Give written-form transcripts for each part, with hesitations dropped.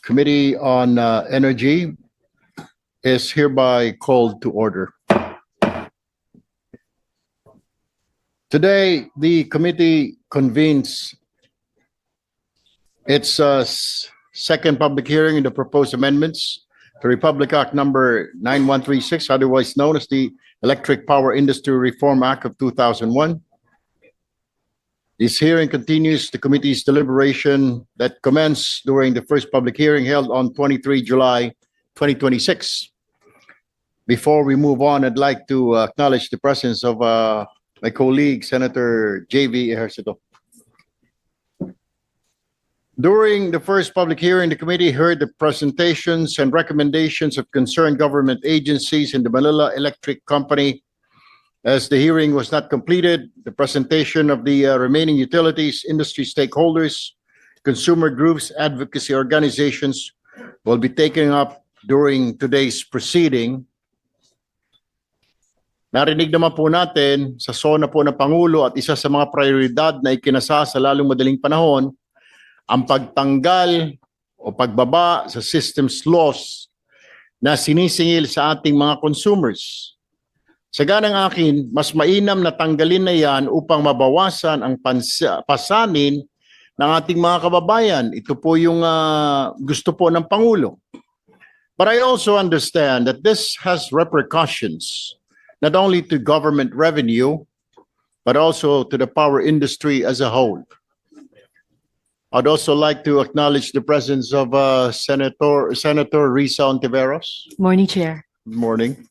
Committee on Energy is hereby called to order. Today, the committee convenes its second public hearing in the proposed amendments to Republic Act number 9136, otherwise known as the Electric Power Industry Reform Act of 2001. This hearing continues the committee's deliberation that commenced during the first public hearing held on 23 July 2026. Before we move on, I'd like to acknowledge the presence of my colleague, Senator J.V. Ejercito. During the first public hearing, the committee heard the presentations and recommendations of concerned government agencies and the Manila Electric Company. As the hearing was not completed, the presentation of the remaining utilities, industry stakeholders, consumer groups, advocacy organizations will be taken up during today's proceeding. Narinig naman po natin sa SONA po ng Pangulo at isa sa mga prioridad na ikinasa sa lalong madaling panahon ang pagtanggal o pagbaba sa systems loss na sinisingil sa ating mga consumers. Sa ganang akin, mas mainam na tanggalin na yan upang mabawasan ang pasanin ng ating mga kababayan. Ito po yung gusto po ng Pangulo. But I also understand that this has repercussions not only to government revenue, but also to the power industry as a whole. I'd also like to acknowledge the presence of Senator Risa Ontiveros. Morning, Chair. Good morning.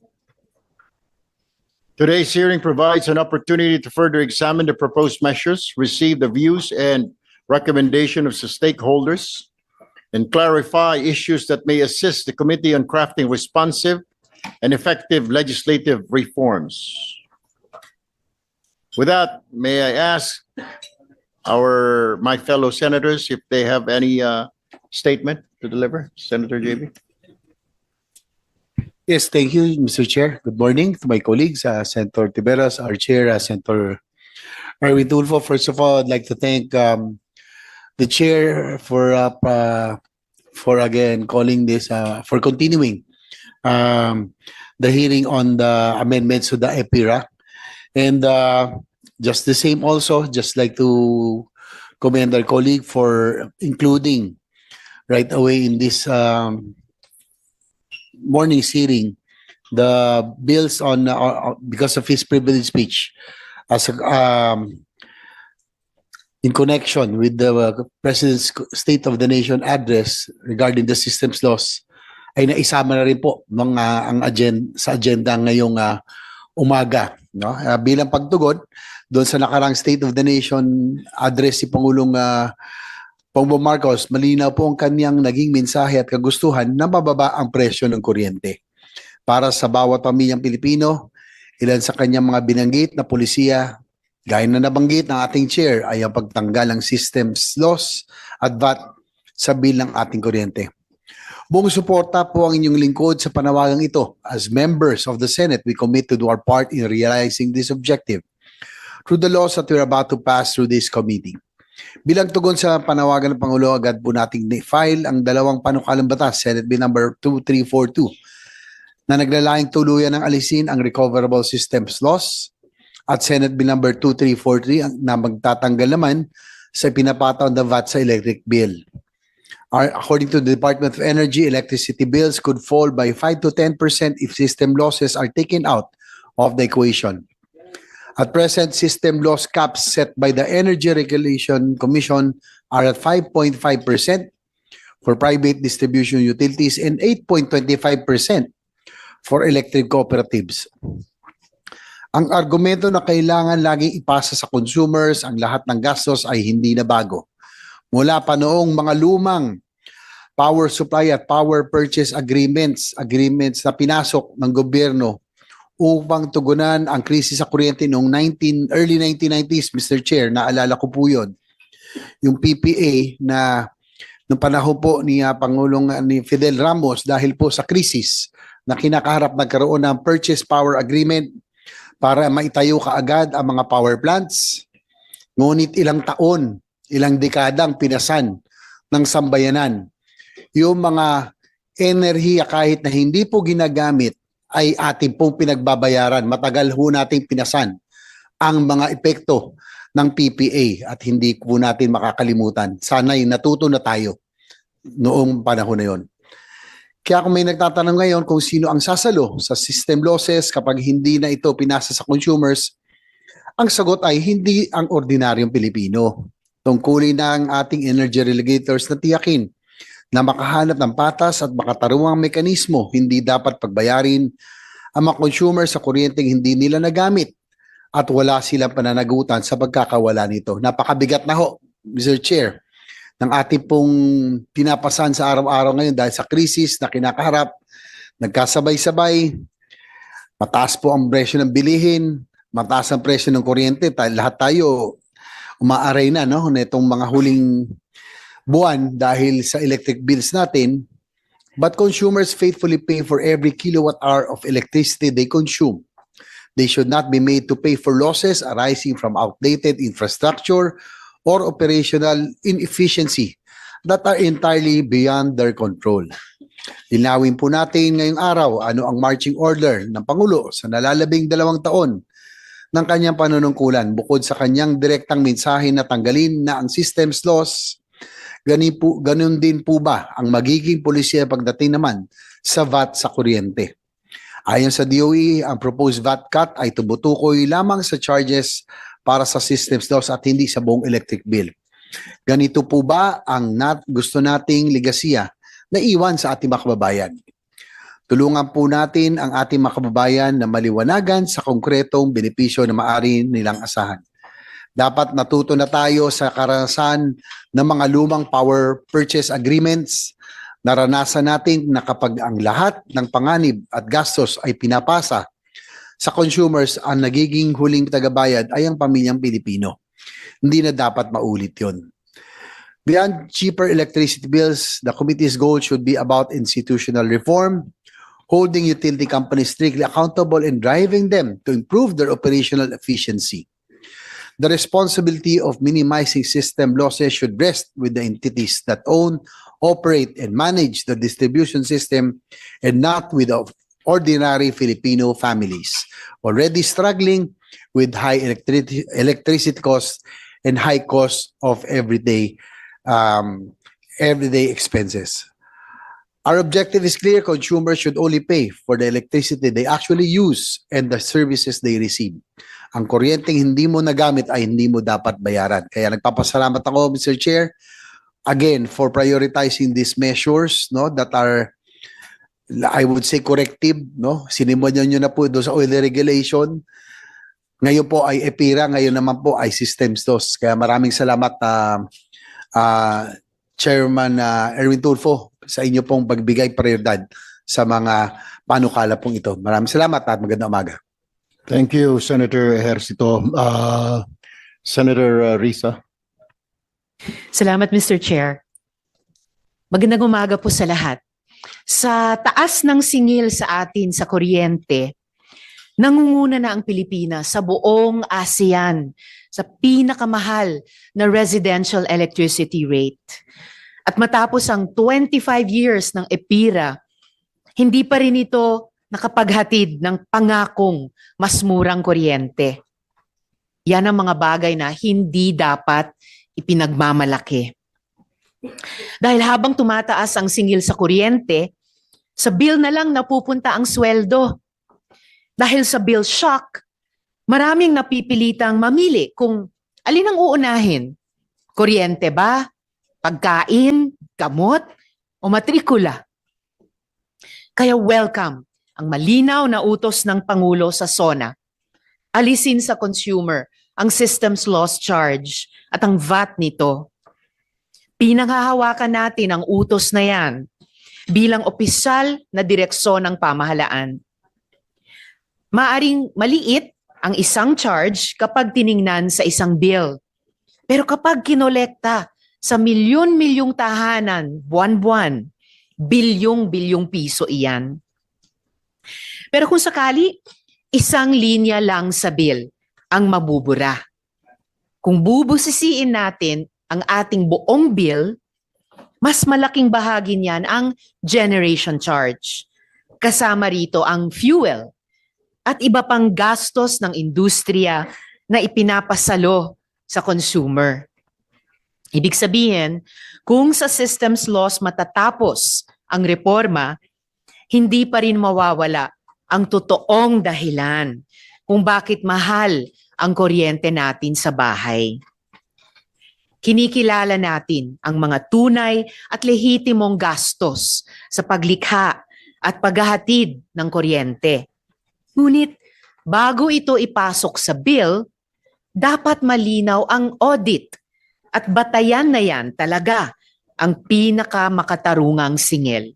Today's hearing provides an opportunity to further examine the proposed measures, receive the views and recommendation of the stakeholders, and clarify issues that may assist the committee on crafting responsive and effective legislative reforms. With that, may I ask my fellow senators if they have any statement to deliver? Senator JB. Yes, thank you, Mr. Chair. Good morning to my colleagues, Senator Tiberos, our chair, Senator Erwin Tulfo. First of all, I'd like to thank the chair for again calling this, for continuing the hearing on the amendments to the EPIRA. And just the same also, just like to commend our colleague for including right away in this morning's hearing the bills on because of his privileged speech as in connection with the President's State of the Nation address regarding the systems loss ay naisama na rin po ang agenda ngayong umaga, no? Bilang pagtugon doon sa nakarang State of the Nation address si Pangulong Bongbong Marcos, malinaw po ang kanyang naging mensahe at kagustuhan na mababa ang presyo ng kuryente para sa bawat pamilyang Pilipino. Ilan sa kanyang mga binanggit na polisiya, gaya na nabanggit ng ating chair, ay ang pagtanggal ng systems loss at VAT sa bill ng ating kuryente. Buong suporta po ang inyong lingkod sa panawagang ito. As members of the Senate, we commit to do our part in realizing this objective through the laws that we're about to pass through this committee. Bilang tugon sa panawagan ng Pangulo, agad po nating na-file ang dalawang panukalang batas, Senate Bill number 2342, na naglalayong tuluyan ng alisin ang recoverable systems loss, at Senate Bill number 2343 na magtatanggal naman sa pinapataw na VAT sa electric bill. According to the Department of Energy, electricity bills could fall by 5 to 10% if system losses are taken out of the equation. At present, system loss caps set by the Energy Regulation Commission are at 5.5% for private distribution utilities and 8.25% for electric cooperatives. Ang argumento na kailangan laging ipasa sa consumers ang lahat ng gastos ay hindi na bago. Mula pa noong mga lumang power supply at power purchase agreements na pinasok ng gobyerno upang tugunan ang krisis sa kuryente noong early 1990s, Mr. Chair, naalala ko po yun. Yung PPA na noong panahon po ni Pangulong ni Fidel Ramos dahil po sa krisis na kinakaharap, nagkaroon ng purchase power agreement para maitayo kaagad ang mga power plants. Ngunit ilang taon, ilang dekadang pinasan ng sambayanan yung mga enerhiya kahit na hindi po ginagamit ay ating pong pinagbabayaran. Matagal ho nating pinasan ang mga epekto ng PPA at hindi po natin makakalimutan. Sana'y natuto na tayo noong panahon na yon. Kaya kung may nagtatanong ngayon kung sino ang sasalo sa system losses kapag hindi na ito pinasa sa consumers, ang sagot ay hindi ang ordinaryong Pilipino. Tungkulin na ang ating energy regulators na tiyakin na makahanap ng patas at makatarungang mekanismo, hindi dapat pagbayarin ang mga consumer sa kuryenteng hindi nila nagamit at wala silang pananagutan sa pagkakawala nito. Napakabigat na ho, Mr. Chair, ng ating pong pinapasan sa araw-araw ngayon dahil sa krisis na kinakaharap, nagkasabay-sabay, mataas po ang presyo ng bilihin, mataas ang presyo ng kuryente, lahat tayo umaaray na no nitong mga huling buwan dahil sa electric bills natin, but consumers faithfully pay for every kilowatt hour of electricity they consume. They should not be made to pay for losses arising from outdated infrastructure or operational inefficiency that are entirely beyond their control. Linawin po natin ngayong araw ano ang marching order ng Pangulo sa nalalabing 2 taon ng kanyang panunungkulan. Bukod sa kanyang direktang mensahe na tanggalin na ang systems loss, ganun din po ba ang magiging polisiya pagdating naman sa VAT sa kuryente? Ayon sa DOE, ang proposed VAT cut ay tumutukoy lamang sa charges para sa systems loss at hindi sa buong electric bill. Ganito po ba ang gusto nating ligasiya na iwan sa ating mga kababayan? Tulungan po natin ang ating mga kababayan na maliwanagan sa konkretong benepisyo na maaari nilang asahan. Dapat natuto na tayo sa karanasan ng mga lumang power purchase agreements. Naranasan natin na kapag ang lahat ng panganib at gastos ay pinapasa sa consumers, ang nagiging huling tagabayad ay ang pamilyang Pilipino. Hindi na dapat maulit yun. Beyond cheaper electricity bills, the committee's goal should be about institutional reform, holding utility companies strictly accountable and driving them to improve their operational efficiency. The responsibility of minimizing system losses should rest with the entities that own, operate, and manage the distribution system and not with the ordinary Filipino families already struggling with high electricity costs and high costs of everyday expenses. Our objective is clear. Consumers should only pay for the electricity they actually use and the services they receive. Ang kuryenteng hindi mo nagamit ay hindi mo dapat bayaran. Kaya nagpapasalamat ako, Mr. Chair, again, for prioritizing these measures no, that are, I would say, corrective. No? Sinimulan nyo na po doon sa oil regulation. Ngayon po ay EPIRA, ngayon naman po ay systems loss. Kaya maraming salamat, Chairman Erwin Tulfo, sa inyo pong pagbigay prioridad sa mga panukala pong ito. Maraming salamat at magandang umaga. Thank you, Senator Ejercito. Senator Risa. Salamat, Mr. Chair. Magandang umaga po sa lahat. Sa taas ng singil sa atin sa kuryente, nangunguna na ang Pilipinas sa buong ASEAN sa pinakamahal na residential electricity rate. At matapos ang 25 years ng EPIRA, hindi pa rin ito nakapaghatid ng pangakong mas murang kuryente. Yan ang mga bagay na hindi dapat ipinagmamalaki. Dahil habang tumataas ang singil sa kuryente, sa bill na lang napupunta ang sweldo. Dahil sa bill shock, maraming napipilitang mamili kung alin ang uunahin. Kuryente ba? Pagkain? Gamot? O matrikula? Kaya welcome ang malinaw na utos ng Pangulo sa SONA. Alisin sa consumer ang systems loss charge at ang VAT nito. Pinanghahawakan natin ang utos na yan bilang opisyal na direksyon ng pamahalaan. Maaring maliit ang isang charge kapag tiningnan sa isang bill. Pero kapag kinolekta sa milyon-milyong tahanan, buwan-buwan, bilyong-bilyong piso iyan. Pero kung sakali, isang linya lang sa bill ang mabubura. Kung bubusisiin natin ang ating buong bill, mas malaking bahagi niyan ang generation charge. Kasama rito ang fuel at iba pang gastos ng industriya na ipinapasalo sa consumer. Ibig sabihin, kung sa systems loss matatapos ang reforma, hindi pa rin mawawala ang totoong dahilan kung bakit mahal ang kuryente natin sa bahay. Kinikilala natin ang mga tunay at lehitimong gastos sa paglikha at paghahatid ng kuryente. Ngunit bago ito ipasok sa bill, dapat malinaw ang audit at batayan na yan talaga ang pinakamakatarungang singil.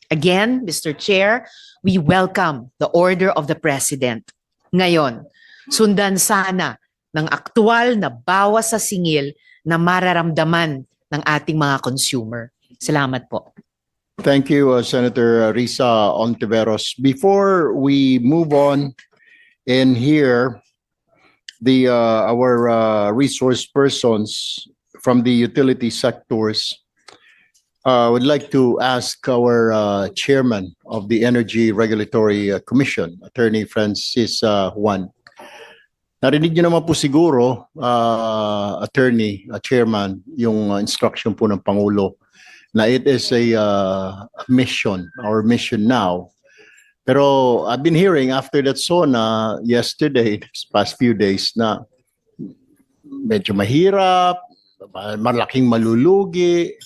Again, Mr. Chair, we welcome the order of the President. Ngayon, sundan sana ng aktwal na bawas sa singil na mararamdaman ng ating mga consumer. Salamat po. Thank you, Senator Risa Ontiveros. Before we move on and hear our resource persons from the utility sectors, would like to ask our chairman of the Energy Regulatory Commission, Attorney Francis Juan. Narinig niyo naman po siguro, Attorney, Chairman, yung instruction po ng Pangulo na it is a mission, our mission now. Pero I've been hearing after that SONA yesterday, past few days, na medyo mahirap, malaking malulugi,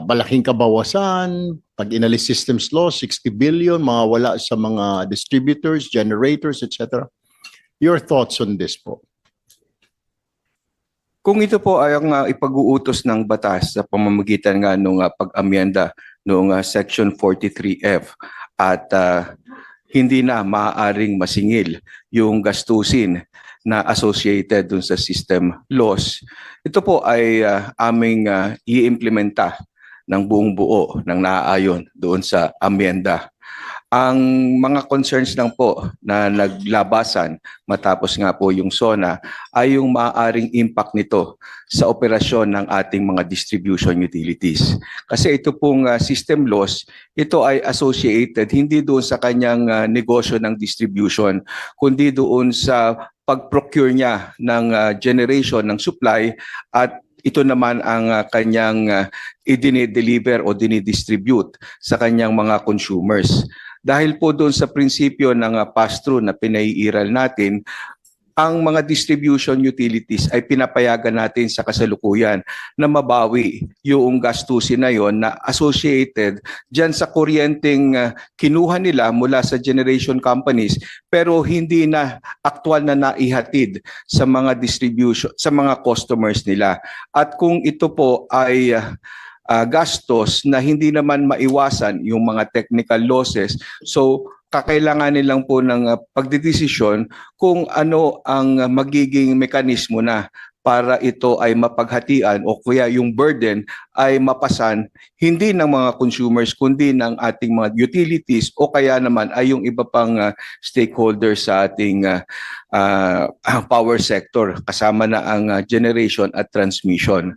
malaking kabawasan, pag inalis systems law, 60 billion, mawawala sa mga distributors, generators, etc. Your thoughts on this po? Kung ito po ay ang ipag-uutos ng batas sa pamamagitan nga nung pag-amyenda noong Section 43F at hindi na maaaring masingil yung gastusin na associated dun sa system loss, ito po ay aming i-implementa ng buong buo ng naaayon doon sa amyenda. Ang mga concerns lang po na naglabasan matapos nga po yung SONA ay yung maaaring impact nito sa operasyon ng ating mga distribution utilities. Kasi ito pong system loss, ito ay associated hindi doon sa kanyang negosyo ng distribution, kundi doon sa pag-procure niya ng generation ng supply at ito naman ang kanyang i-deliver o dinidistribute sa kanyang mga consumers. Dahil po doon sa prinsipyo ng pass-through na pinaiiral natin, ang mga distribution utilities ay pinapayagan natin sa kasalukuyan na mabawi yung gastusin na yon na associated dyan sa kuryenteng kinuha nila mula sa generation companies pero hindi na aktual na naihatid sa mga distribution, sa mga customers nila. At kung ito po ay gastos na hindi naman maiwasan yung mga technical losses. So, kakailanganin lang po ng pagdedesisyon kung ano ang magiging mekanismo na para ito ay mapaghatian o kaya yung burden ay mapasan hindi ng mga consumers kundi ng ating mga utilities o kaya naman ay yung iba pang stakeholders sa ating power sector kasama na ang generation at transmission.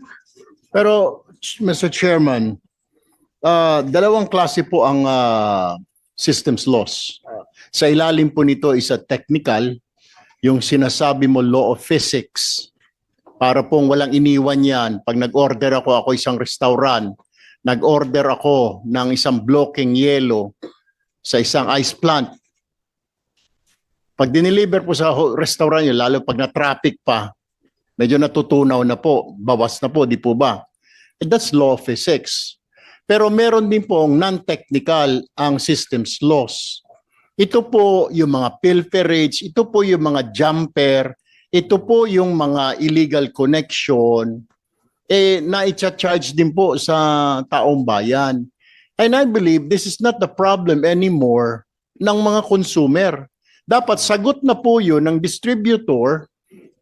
Pero Mr. Chairman, dalawang klase po ang systems loss. Sa ilalim po nito is a technical, yung sinasabi mo law of physics. Para pong walang iniwan yan. Pag nag-order ako isang restaurant, nag-order ako ng isang blocking yelo sa isang ice plant. Pag dineliver po sa restaurant yun, lalo pag na-traffic pa, medyo natutunaw na po, bawas na po, di po ba? That's law of physics. Pero meron din po ang non-technical ang systems loss. Ito po yung mga pilferage, ito po yung mga jumper, ito po yung mga illegal connection, na-charge din po sa taong bayan. And I believe this is not the problem anymore ng mga consumer. Dapat sagot na po yun ng distributor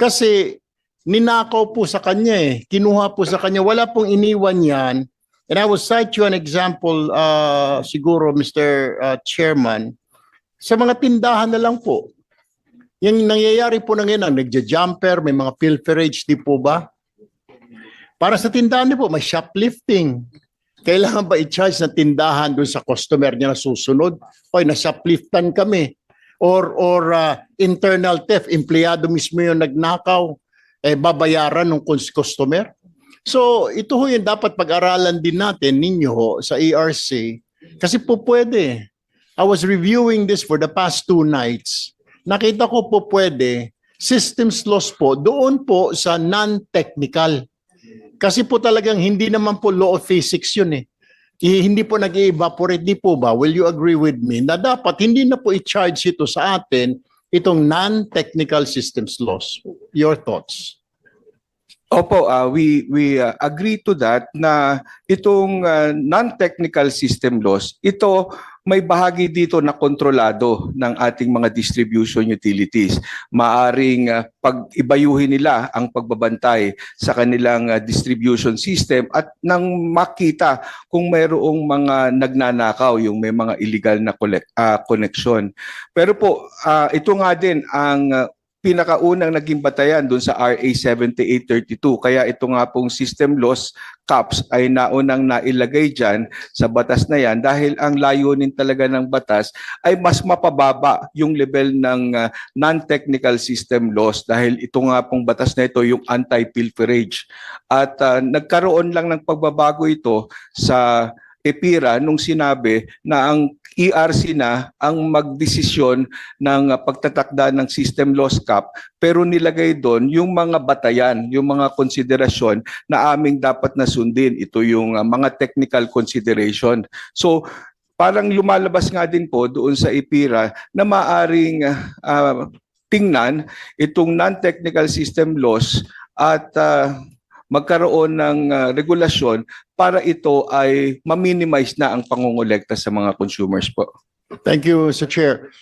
kasi ninakaw po sa kanya kinuha po sa kanya, wala pong iniwan yan. And I will cite you an example, siguro Mr. Chairman, sa mga tindahan na lang po. Yung nangyayari po na ngayon, nagja-jumper, may mga pilferage, di po ba? Para sa tindahan niyo po, may shoplifting. Kailangan ba i-charge ng tindahan doon sa customer niya na susunod? Oy, na-shopliftan kami. Or internal theft, empleyado mismo yung nagnakaw, babayaran ng customer. So ito ho yung dapat pag-aralan din natin ninyo ho, sa ERC. Kasi po pwede. I was reviewing this for the past 2 nights. Nakita ko po pwede, systems loss po, doon po sa non-technical. Kasi po talagang hindi naman po law of physics yun eh. Hindi po nag-evaporate, di po ba? Will you agree with me na dapat hindi na po i-charge ito sa atin itong non-technical systems loss? Your thoughts? Opo, we agree to that na itong non-technical system loss, ito may bahagi dito na kontrolado ng ating mga distribution utilities. Maaring pag-ibayuhin nila ang pagbabantay sa kanilang distribution system at nang makita kung mayroong mga nagnanakaw, yung may mga illegal na connection. Pero po, ito nga din ang pinakaunang naging batayan doon sa RA 7832. Kaya ito nga pong system loss caps ay naunang nailagay dyan sa batas na yan dahil ang layunin talaga ng batas ay mas mapababa yung level ng non-technical system loss dahil ito nga pong batas na ito yung anti-pilferage. At nagkaroon lang ng pagbabago ito sa EPIRA nung sinabi na ang ERC na ang magdesisyon ng pagtatakda ng system loss cap pero nilagay doon yung mga batayan, yung mga konsiderasyon na aming dapat na sundin. Ito yung mga technical consideration. So parang lumalabas nga din po doon sa EPIRA na maaring tingnan itong non-technical system loss at magkaroon ng regulasyon para ito ay ma-minimize na ang pangungulekta sa mga consumers po. Thank you, Sir Chair.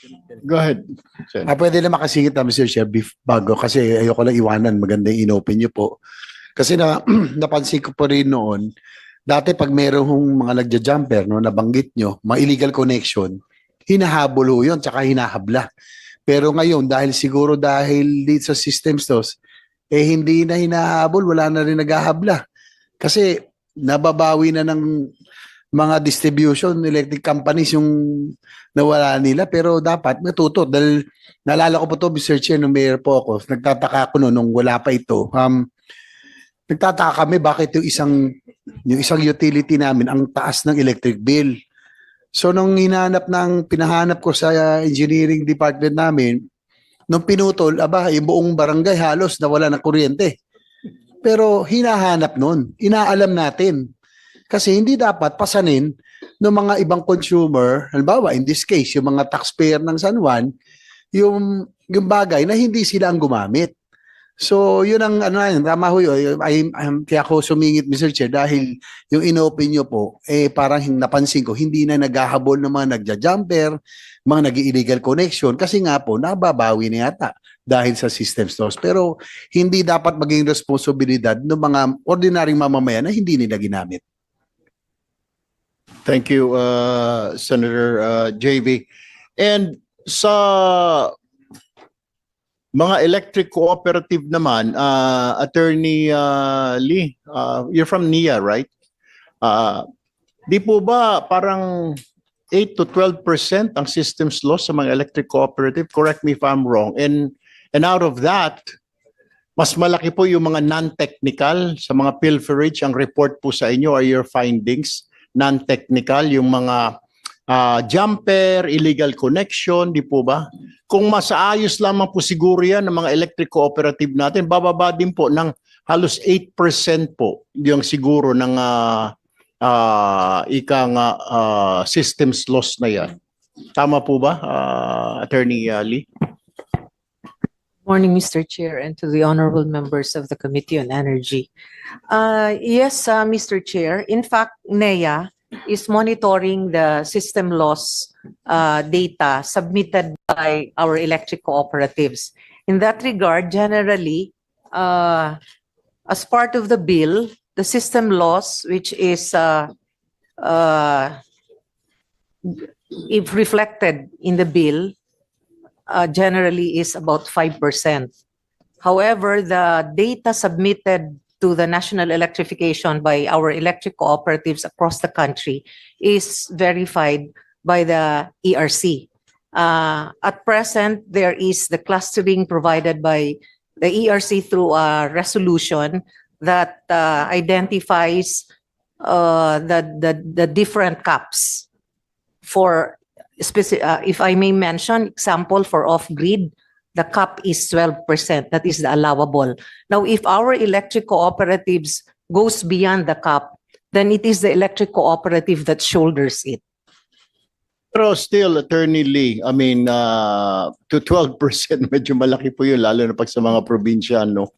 Go ahead. Sen. Pwede na makasingit na, Mr. Chair, bago kasi ayoko lang iwanan, maganda yung inopen niyo po. Kasi napansin ko po rin noon, dati pag merong mga nagja-jumper, no, nabanggit nyo, mga illegal connection, hinahabol ho yun, tsaka hinahabla. Pero ngayon, dahil dito sa systems tos, hindi na hinahabol, wala na rin naghahabla. Kasi nababawi na ng mga distribution electric companies yung nawala nila, pero dapat matuto. Dahil naalala ko po to, Mr. Chair, nung mayor po ako, nagtataka ko nung wala pa ito. Nagtataka kami bakit yung isang utility namin ang taas ng electric bill. So nung pinahanap ko sa engineering department namin, nung pinutol, yung buong barangay halos nawala ng kuryente. Pero hinahanap nun, inaalam natin. Kasi hindi dapat pasanin ng mga ibang consumer, halimbawa in this case, yung mga taxpayer ng San Juan, yung bagay na hindi sila ang gumamit. So yun ang tama ho yun. Kaya ako sumingit, Mr. Chair, dahil yung inopen nyo po, parang napansin ko, hindi na naghahabol ng mga nagja-jumper, mga nag-illegal connection, kasi nga po, nababawi na yata dahil sa systems loss. Pero hindi dapat maging responsibilidad ng mga ordinaryong mamamayan na hindi nila ginamit. Thank you, Senator JV. And sa mga electric cooperative naman, Attorney Lee, you're from NIA, right? Di po ba parang 8 to 12% ang systems loss sa mga electric cooperative? Correct me if I'm wrong. And out of that, mas malaki po yung mga non-technical sa mga pilferage. Ang report po sa inyo are your findings. Non-technical, yung mga jumper, illegal connection, di po ba? Kung masaayos lamang po siguro yan ng mga electric cooperative natin, bababa din po ng halos 8% po yung siguro ng systems loss na yan. Tama po ba, Attorney Lee? Morning, Mr. Chair, and to the honorable members of the Committee on Energy. Yes, Mr. Chair. In fact, NEA is monitoring the system loss data submitted by our electric cooperatives. In that regard, generally, as part of the bill, the system loss, which is if reflected in the bill, generally is about 5%. However, the data submitted to the national electrification by our electric cooperatives across the country is verified by the ERC. At present, there is the clustering provided by the ERC through a resolution that identifies the different caps for specific. If I may mention, example for off-grid, the cap is 12%. That is the allowable. Now, if our electric cooperatives goes beyond the cap, then it is the electric cooperative that shoulders it. Pero still, Attorney Lee, I mean, to 12%, medyo malaki po yun, lalo na pag sa mga probinsya, no?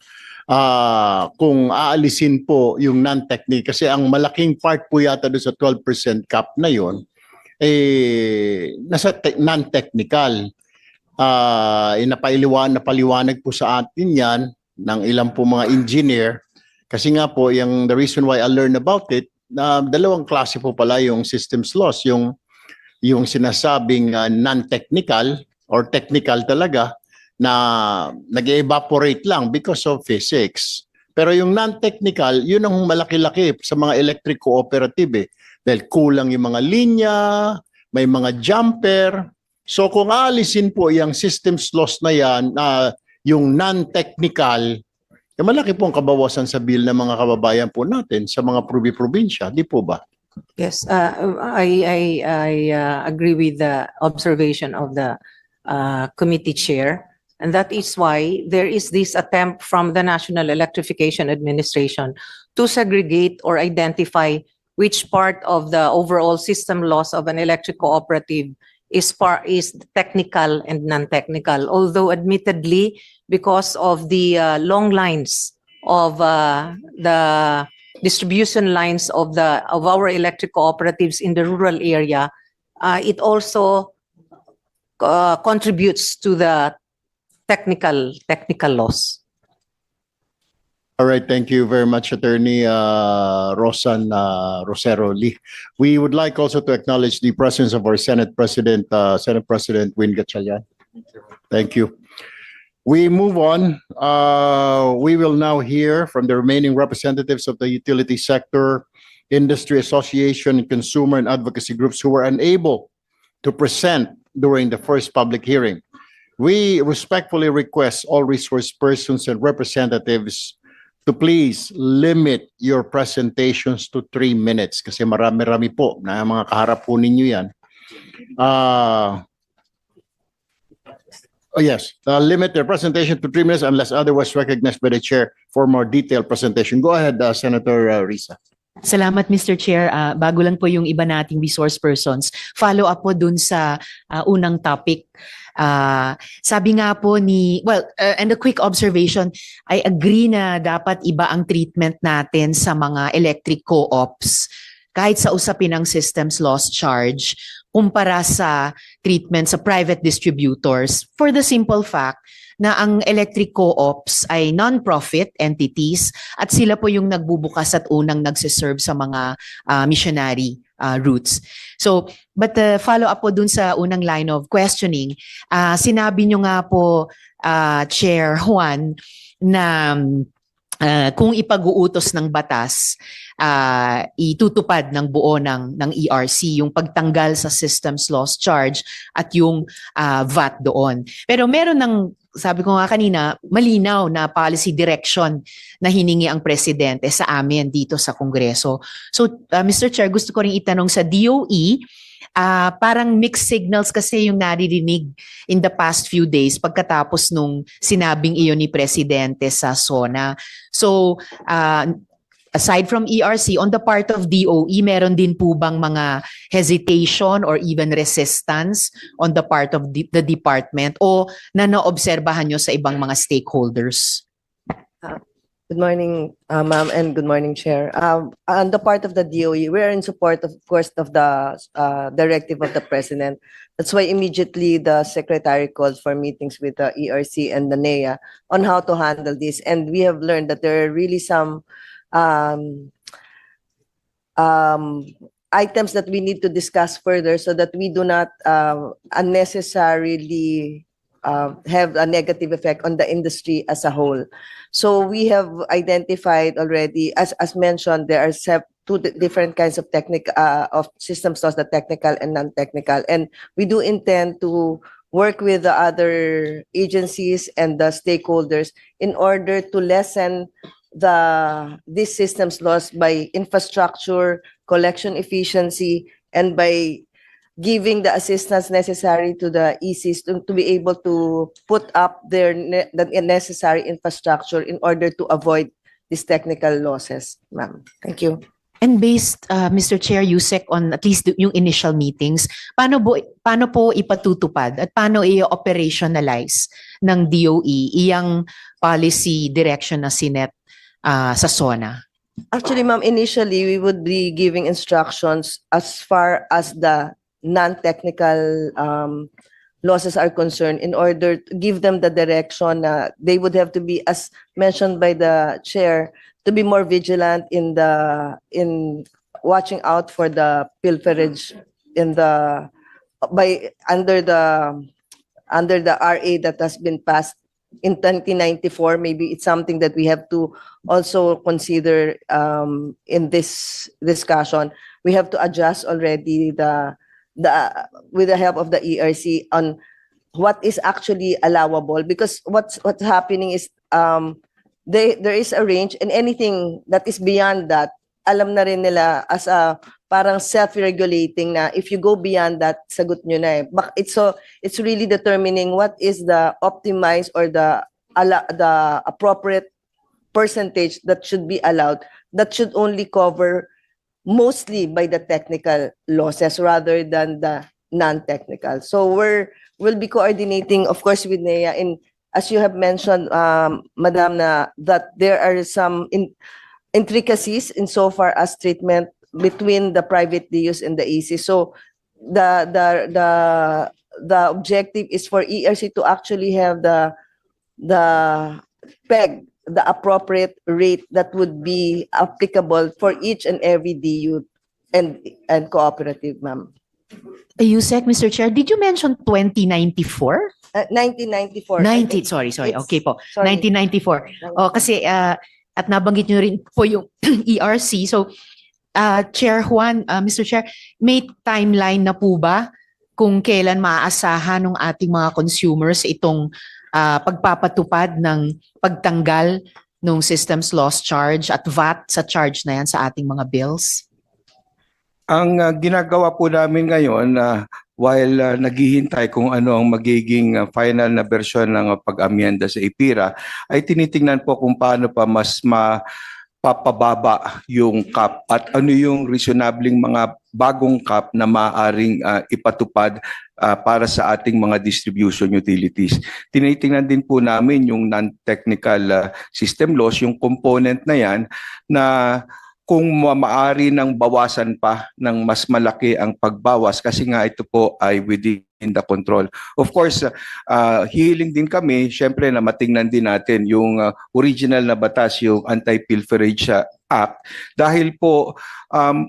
Kung aalisin po yung non-technical, kasi ang malaking part po yata doon sa 12% cap na yun, nasa non-technical. Napaliwanag po sa atin yan ng ilang po mga engineer, kasi nga po, the reason why I learned about it, dalawang klase po pala yung systems loss, yung sinasabing non-technical or technical talaga na nag-evaporate lang because of physics. Pero yung non-technical, yun ang malaki-laki sa mga electric cooperative dahil kulang yung mga linya, may mga jumper. So kung aalisin po yung systems loss na yan, yung non-technical, malaki pong kabawasan sa bill ng mga kababayan po natin sa mga probinsya, di po ba? Yes, I agree with the observation of the committee chair, and that is why there is this attempt from the National Electrification Administration to segregate or identify which part of the overall system loss of an electric cooperative is technical and non-technical. Although admittedly, because of the long lines of the distribution lines of our electric cooperatives in the rural area, it also contributes to the technical loss. All right, thank you very much, Attorney Rosan Rosero Lee. We would like also to acknowledge the presence of our Senate President Win Gatchalian. Thank you. We move on. We will now hear from the remaining representatives of the utility sector, industry association, and consumer and advocacy groups who were unable to present during the first public hearing. We respectfully request all resource persons and representatives to please limit your presentations to 3 minutes kasi marami-rami po na mga kaharap po ninyo yan. Yes, limit their presentation to 3 minutes unless otherwise recognized by the chair for more detailed presentation. Go ahead, Senator Risa. Salamat, Mr. Chair. Bago lang po yung iba nating resource persons, follow up po dun sa unang topic. Sabi nga po and a quick observation, I agree na dapat iba ang treatment natin sa mga electric co-ops kahit sa usapin ng systems loss charge kumpara sa treatment sa private distributors for the simple fact na ang electric co-ops ay non-profit entities at sila po yung nagbubukas at unang nagsiserve sa mga missionary routes. So, but follow up po dun sa unang line of questioning, sinabi nyo nga po, Chair Juan, na kung ipag-uutos ng batas, itutupad ng buo ng ERC yung pagtanggal sa systems loss charge at yung VAT doon. Pero meron sabi ko nga kanina, malinaw na policy direction na hiningi ang presidente sa amin dito sa Kongreso. So, Mr. Chair, gusto ko rin itanong sa DOE, parang mixed signals kasi yung naririnig in the past few days pagkatapos nung sinabing iyon ni Presidente sa SONA. So, aside from ERC, on the part of DOE, meron din po bang mga hesitation or even resistance on the part of the department o na naobserbahan nyo sa ibang mga stakeholders? Good morning, ma'am, and good morning, Chair. On the part of the DOE, we're in support, of course, of the directive of the President. That's why immediately the Secretary called for meetings with the ERC and the NEA on how to handle this. And we have learned that there are really some items that we need to discuss further so that we do not unnecessarily have a negative effect on the industry as a whole. So we have identified already, as mentioned, there are different kinds of of systems loss, the technical and non-technical, and we do intend to work with the other agencies and the stakeholders in order to lessen these systems loss by infrastructure, collection efficiency, and by giving the assistance necessary to the ECs to be able to put up the necessary infrastructure in order to avoid these technical losses, ma'am. Thank you. And based, Mr. Chair, Yusek, on at least yung initial meetings, paano po ipatutupad at paano i-operationalize ng DOE iyang policy direction na sinet sa SONA? Actually, ma'am, initially, we would be giving instructions as far as the non-technical losses are concerned in order to give them the direction. They would have to be, as mentioned by the chair, to be more vigilant in watching out for the pilferage under the RA that has been passed in 1994. Maybe it's something that we have to also consider in this discussion. We have to adjust already with the help of the ERC on what is actually allowable, because what's happening is there is a range, and anything that is beyond that, alam na rin nila as a parang self-regulating na if you go beyond that, sagot nyo na eh. It's really determining what is the optimized or the appropriate percentage that should be allowed, that should only cover mostly by the technical losses rather than the non-technical. So we'll be coordinating, of course, with NEA, in, as you have mentioned, Madam, that there are some intricacies insofar as treatment between the private DUs and the EC. So the objective is for ERC to actually have the appropriate rate that would be applicable for each and every DU and cooperative, ma'am. Yusek, Mr. Chair, did you mention 2094? 1994. sorry. It's- Okay po. sorry. 1994. Kasi at nabanggit nyo rin po yung ERC. So, Chair Juan, Mr. Chair, may timeline na po ba kung kailan maaasahan ng ating mga consumers itong pagpapatupad ng pagtanggal ng systems loss charge at VAT sa charge na yan sa ating mga bills? Ang ginagawa po namin ngayon, while naghihintay kung ano ang magiging final na version ng pag-amyenda sa IPIRA, ay tinitingnan po kung paano pa mas mapapababa yung cap at ano yung reasonabling mga bagong cap na maaaring ipatupad para sa ating mga distribution utilities. Tinitingnan din po namin yung non-technical system loss, yung component na yan na kung maaari nang bawasan pa ng mas malaki ang pagbawas kasi nga ito po ay within the control. Of course, hihiling din kami, syempre na matingnan din natin yung original na batas, yung Anti-Pilferage Act. Dahil po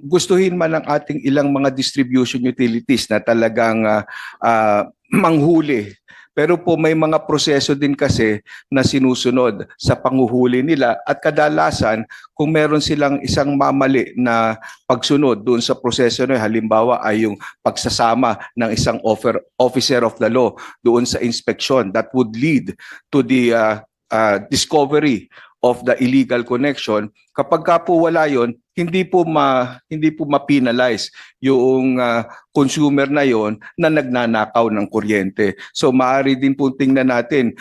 gustuhin man ng ating ilang mga distribution utilities na talagang manghuli. Pero po may mga proseso din kasi na sinusunod sa panguhuli nila at kadalasan kung meron silang isang mamali na pagsunod doon sa proseso na halimbawa ay yung pagsasama ng isang officer of the law doon sa inspection that would lead to the discovery of the illegal connection. Kapag ka po wala yon, hindi po ma-penalize yung consumer na yon na nagnanakaw ng kuryente. So maaari din po tingnan natin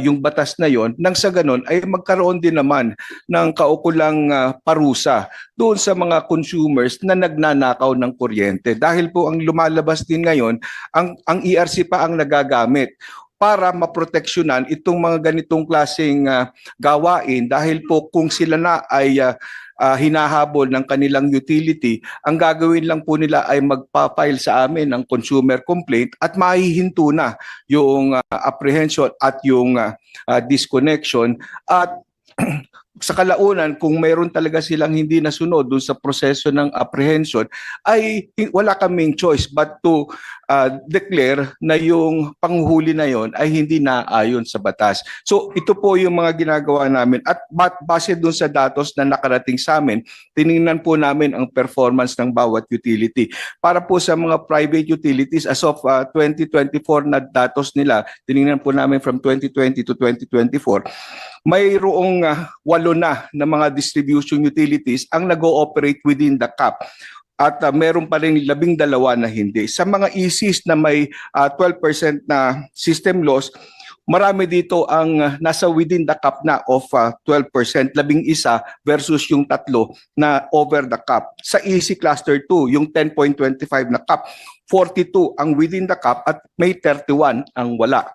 yung batas na yon nang sa ganon ay magkaroon din naman ng kaukulang parusa doon sa mga consumers na nagnanakaw ng kuryente. Dahil po ang lumalabas din ngayon, ang ERC pa ang nagagamit para maproteksyonan itong mga ganitong klaseng gawain dahil po kung sila na ay hinahabol ng kanilang utility, ang gagawin lang po nila ay magpa-file sa amin ng consumer complaint at mahihinto na yung apprehension at yung disconnection at sa kalaunan, kung mayroon talaga silang hindi nasunod dun sa proseso ng apprehension, ay wala kaming choice but to declare na yung panghuli na yon ay hindi naayon sa batas. So ito po yung mga ginagawa namin at base dun sa datos na nakarating sa amin, tiningnan po namin ang performance ng bawat utility. Para po sa mga private utilities, as of 2024 na datos nila, tiningnan po namin from 2020 to 2024, mayroong 8 na mga distribution utilities ang nag-ooperate within the cap. At meron pa rin 12 na hindi. Sa mga ECs na may 12% na system loss, marami dito ang nasa within the cap na of 12%, 11 versus yung 3 na over the cap. Sa EC cluster 2, yung 10.25 na cap, 42 ang within the cap at may 31 ang wala.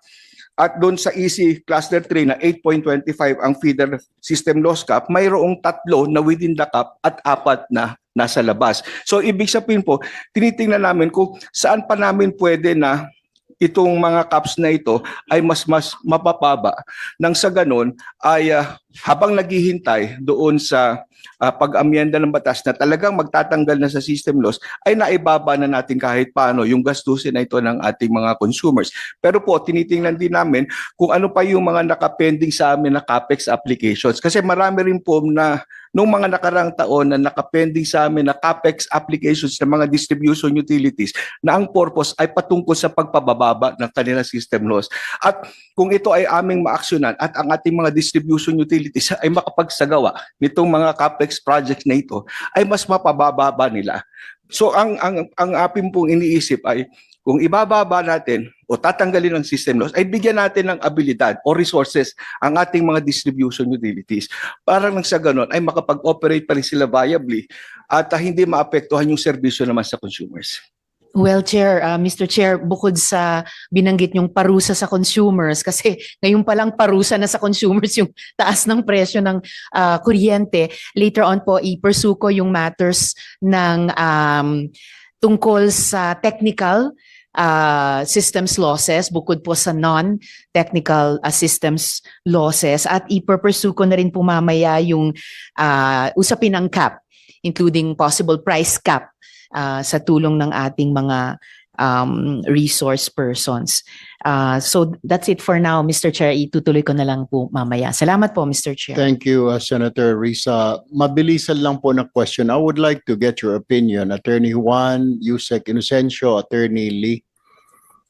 At doon sa EC cluster 3 na 8.25 ang feeder system loss cap, mayroong 3 na within the cap at 4 na nasa labas. So ibig sabihin po, tinitingnan namin kung saan pa namin pwede na itong mga caps na ito ay mas mapapaba. Nang sa ganun ay habang naghihintay doon sa pag-amyenda ng batas na talagang magtatanggal na sa system loss, ay naibaba na natin kahit paano yung gastusin na ito ng ating mga consumers. Pero po, tinitingnan din namin kung ano pa yung mga nakapending sa amin na CAPEX applications. Kasi marami rin po na nung mga nakarang taon na nakapending sa amin na CAPEX applications ng mga distribution utilities na ang purpose ay patungkol sa pagpababa ng kanilang system loss. At kung ito ay aming maaksyonan at ang ating mga distribution utilities ay makapagsagawa nitong mga CAPEX projects na ito, ay mas mapababa nila. So ang apim pong iniisip ay kung ibababa natin o tatanggalin ang system loss, ay bigyan natin ng abilidad o resources ang ating mga distribution utilities. Para nang sa ganon ay makapag-operate pa rin sila viably at hindi maapektuhan yung serbisyo naman sa consumers. Well, Chair, Mr. Chair, bukod sa binanggit yung parusa sa consumers, kasi ngayon palang parusa na sa consumers yung taas ng presyo ng kuryente, later on po i-pursue ko yung matters ng tungkol sa technical systems losses, bukod po sa non-technical systems losses, at i-pursue ko na rin po mamaya yung usapin ng cap, including possible price cap sa tulong ng ating mga resource persons. So that's it for now, Mr. Chair. Itutuloy ko na lang po mamaya. Salamat po, Mr. Chair. Thank you, Senator Risa. Mabilisan lang po na question. I would like to get your opinion. Attorney Juan, Yusek Inocencio, Attorney Lee.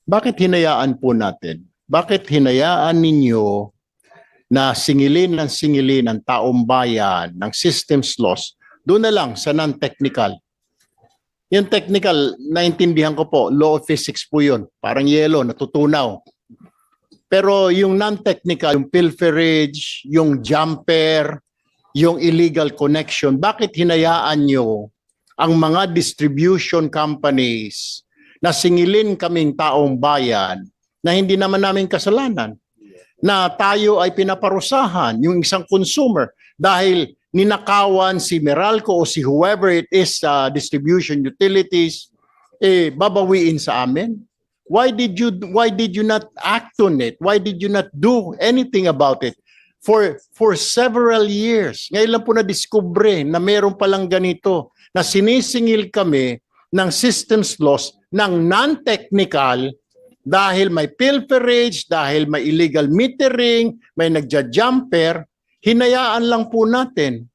Bakit hinayaan po natin? Bakit hinayaan ninyo na singilin ng taong bayan ng systems loss doon na lang sa non-technical? Yung technical, naintindihan ko po, law of physics po yun. Parang yelo, natutunaw. Pero yung non-technical, yung pilferage, yung jumper, yung illegal connection, bakit hinayaan nyo ang mga distribution companies na singilin kaming taong bayan na hindi naman namin kasalanan? Na tayo ay pinaparusahan, yung isang consumer, dahil ninakawan si Meralco o si whoever it is distribution utilities, babawiin sa amin? Why did you not act on it? Why did you not do anything about it for several years? Ngayon lang po na-discover na meron palang ganito, na sinisingil kami ng systems loss ng non-technical dahil may pilferage, dahil may illegal metering, may nagja-jumper. Hinayaan lang po natin.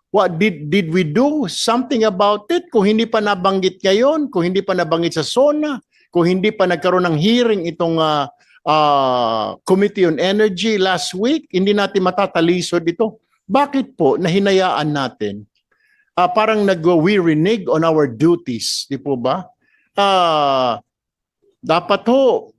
What did we do something about it? Kung hindi pa nabanggit ngayon, kung hindi pa nabanggit sa SONA, kung hindi pa nagkaroon ng hearing itong Committee on Energy last week, hindi natin matatalisod ito. Bakit po nahinayaan natin? Parang we renege on our duties, di po ba? Dapat ho,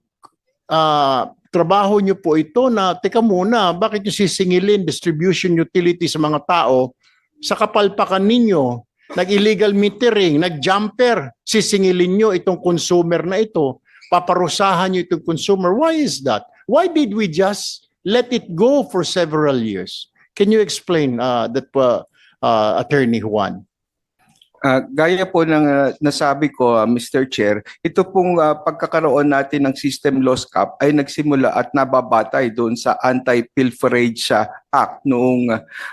trabaho nyo po ito na, teka muna, bakit nyo sisingilin distribution utility sa mga tao sa kapalpakan ninyo? Nag-illegal metering, nag-jumper, sisingilin nyo itong consumer na ito, paparusahan nyo itong consumer. Why is that? Why did we just let it go for several years? Can you explain that, Attorney Juan? Gaya po ng nasabi ko, Mr. Chair, ito pong pagkakaroon natin ng system loss cap ay nagsimula at nababatay doon sa Anti-Pilferage Act noong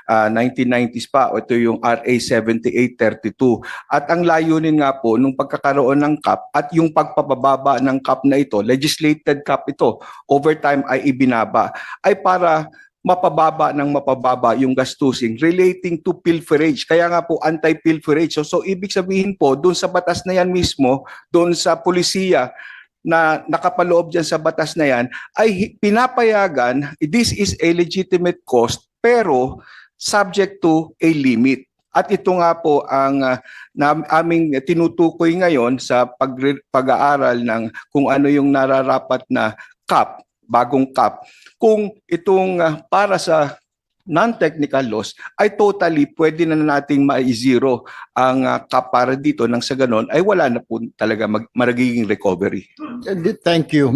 1990s pa. Ito yung RA 7832. At ang layunin nga po nung pagkakaroon ng cap at yung pagpapababa ng cap na ito, legislated cap ito, over time ay ibinaba, ay para mapababa yung gastusin relating to pilferage. Kaya nga po anti-pilferage. So ibig sabihin po, doon sa batas na yan mismo, doon sa pulisiya na nakapaloob dyan sa batas na yan, ay pinapayagan, this is a legitimate cost, pero subject to a limit. At ito nga po ang aming tinutukoy ngayon sa pag-aaral ng kung ano yung nararapat na cap, bagong cap, kung itong para sa non-technical loss ay totally pwede na nating ma-zero ang cap para dito nang sa ganon ay wala na po talaga magiging recovery. Thank you.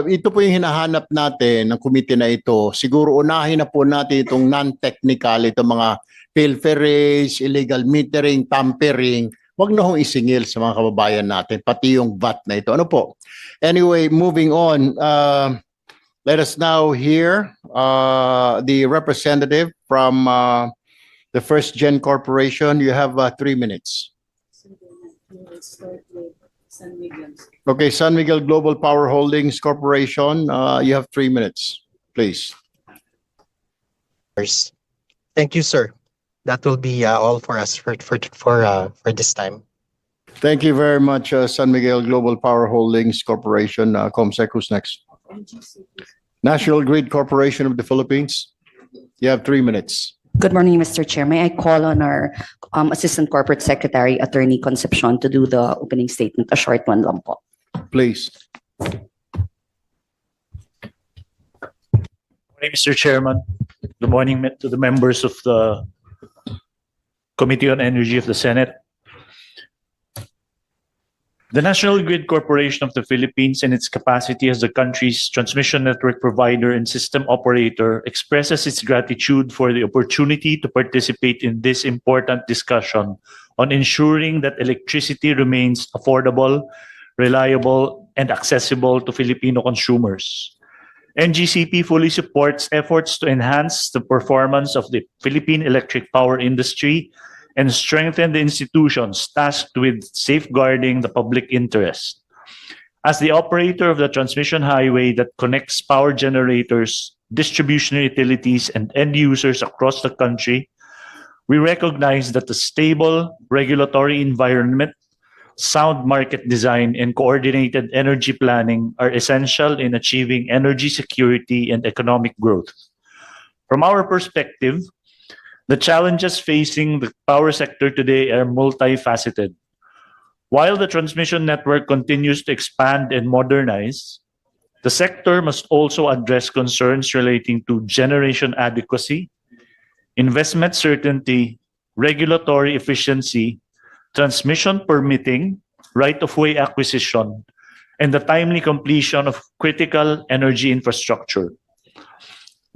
Ito po yung hinahanap natin ng committee na ito. Siguro unahin na po natin itong non-technical, itong mga pilferage, illegal metering, tampering. Wag na hong isingil sa mga kababayan natin, pati yung VAT na ito. Ano po? Anyway, moving on. Let us now hear the representative from the First Gen Corporation. You have 3 minutes. Okay, San Miguel Global Power Holdings Corporation, you have 3 minutes, please. First. Thank you, sir. That will be all for us for this time. Thank you very much, San Miguel Global Power Holdings Corporation. Comsec, who's next? National Grid Corporation of the Philippines. You have 3 minutes. Good morning, Mr. Chair. May I call on our Assistant Corporate Secretary, Attorney Concepcion, to do the opening statement, a short one lang po. Please. Good morning, Mr. Chairman. Good morning to the members of the Committee on Energy of the Senate. The National Grid Corporation of the Philippines, in its capacity as the country's transmission network provider and system operator, expresses its gratitude for the opportunity to participate in this important discussion on ensuring that electricity remains affordable, reliable, and accessible to Filipino consumers. NGCP fully supports efforts to enhance the performance of the Philippine electric power industry and strengthen the institutions tasked with safeguarding the public interest. As the operator of the transmission highway that connects power generators, distribution utilities, and end users across the country, we recognize that the stable regulatory environment, sound market design, and coordinated energy planning are essential in achieving energy security and economic growth. From our perspective, the challenges facing the power sector today are multifaceted. While the transmission network continues to expand and modernize, the sector must also address concerns relating to generation adequacy, investment certainty, regulatory efficiency, transmission permitting, right-of-way acquisition, and the timely completion of critical energy infrastructure.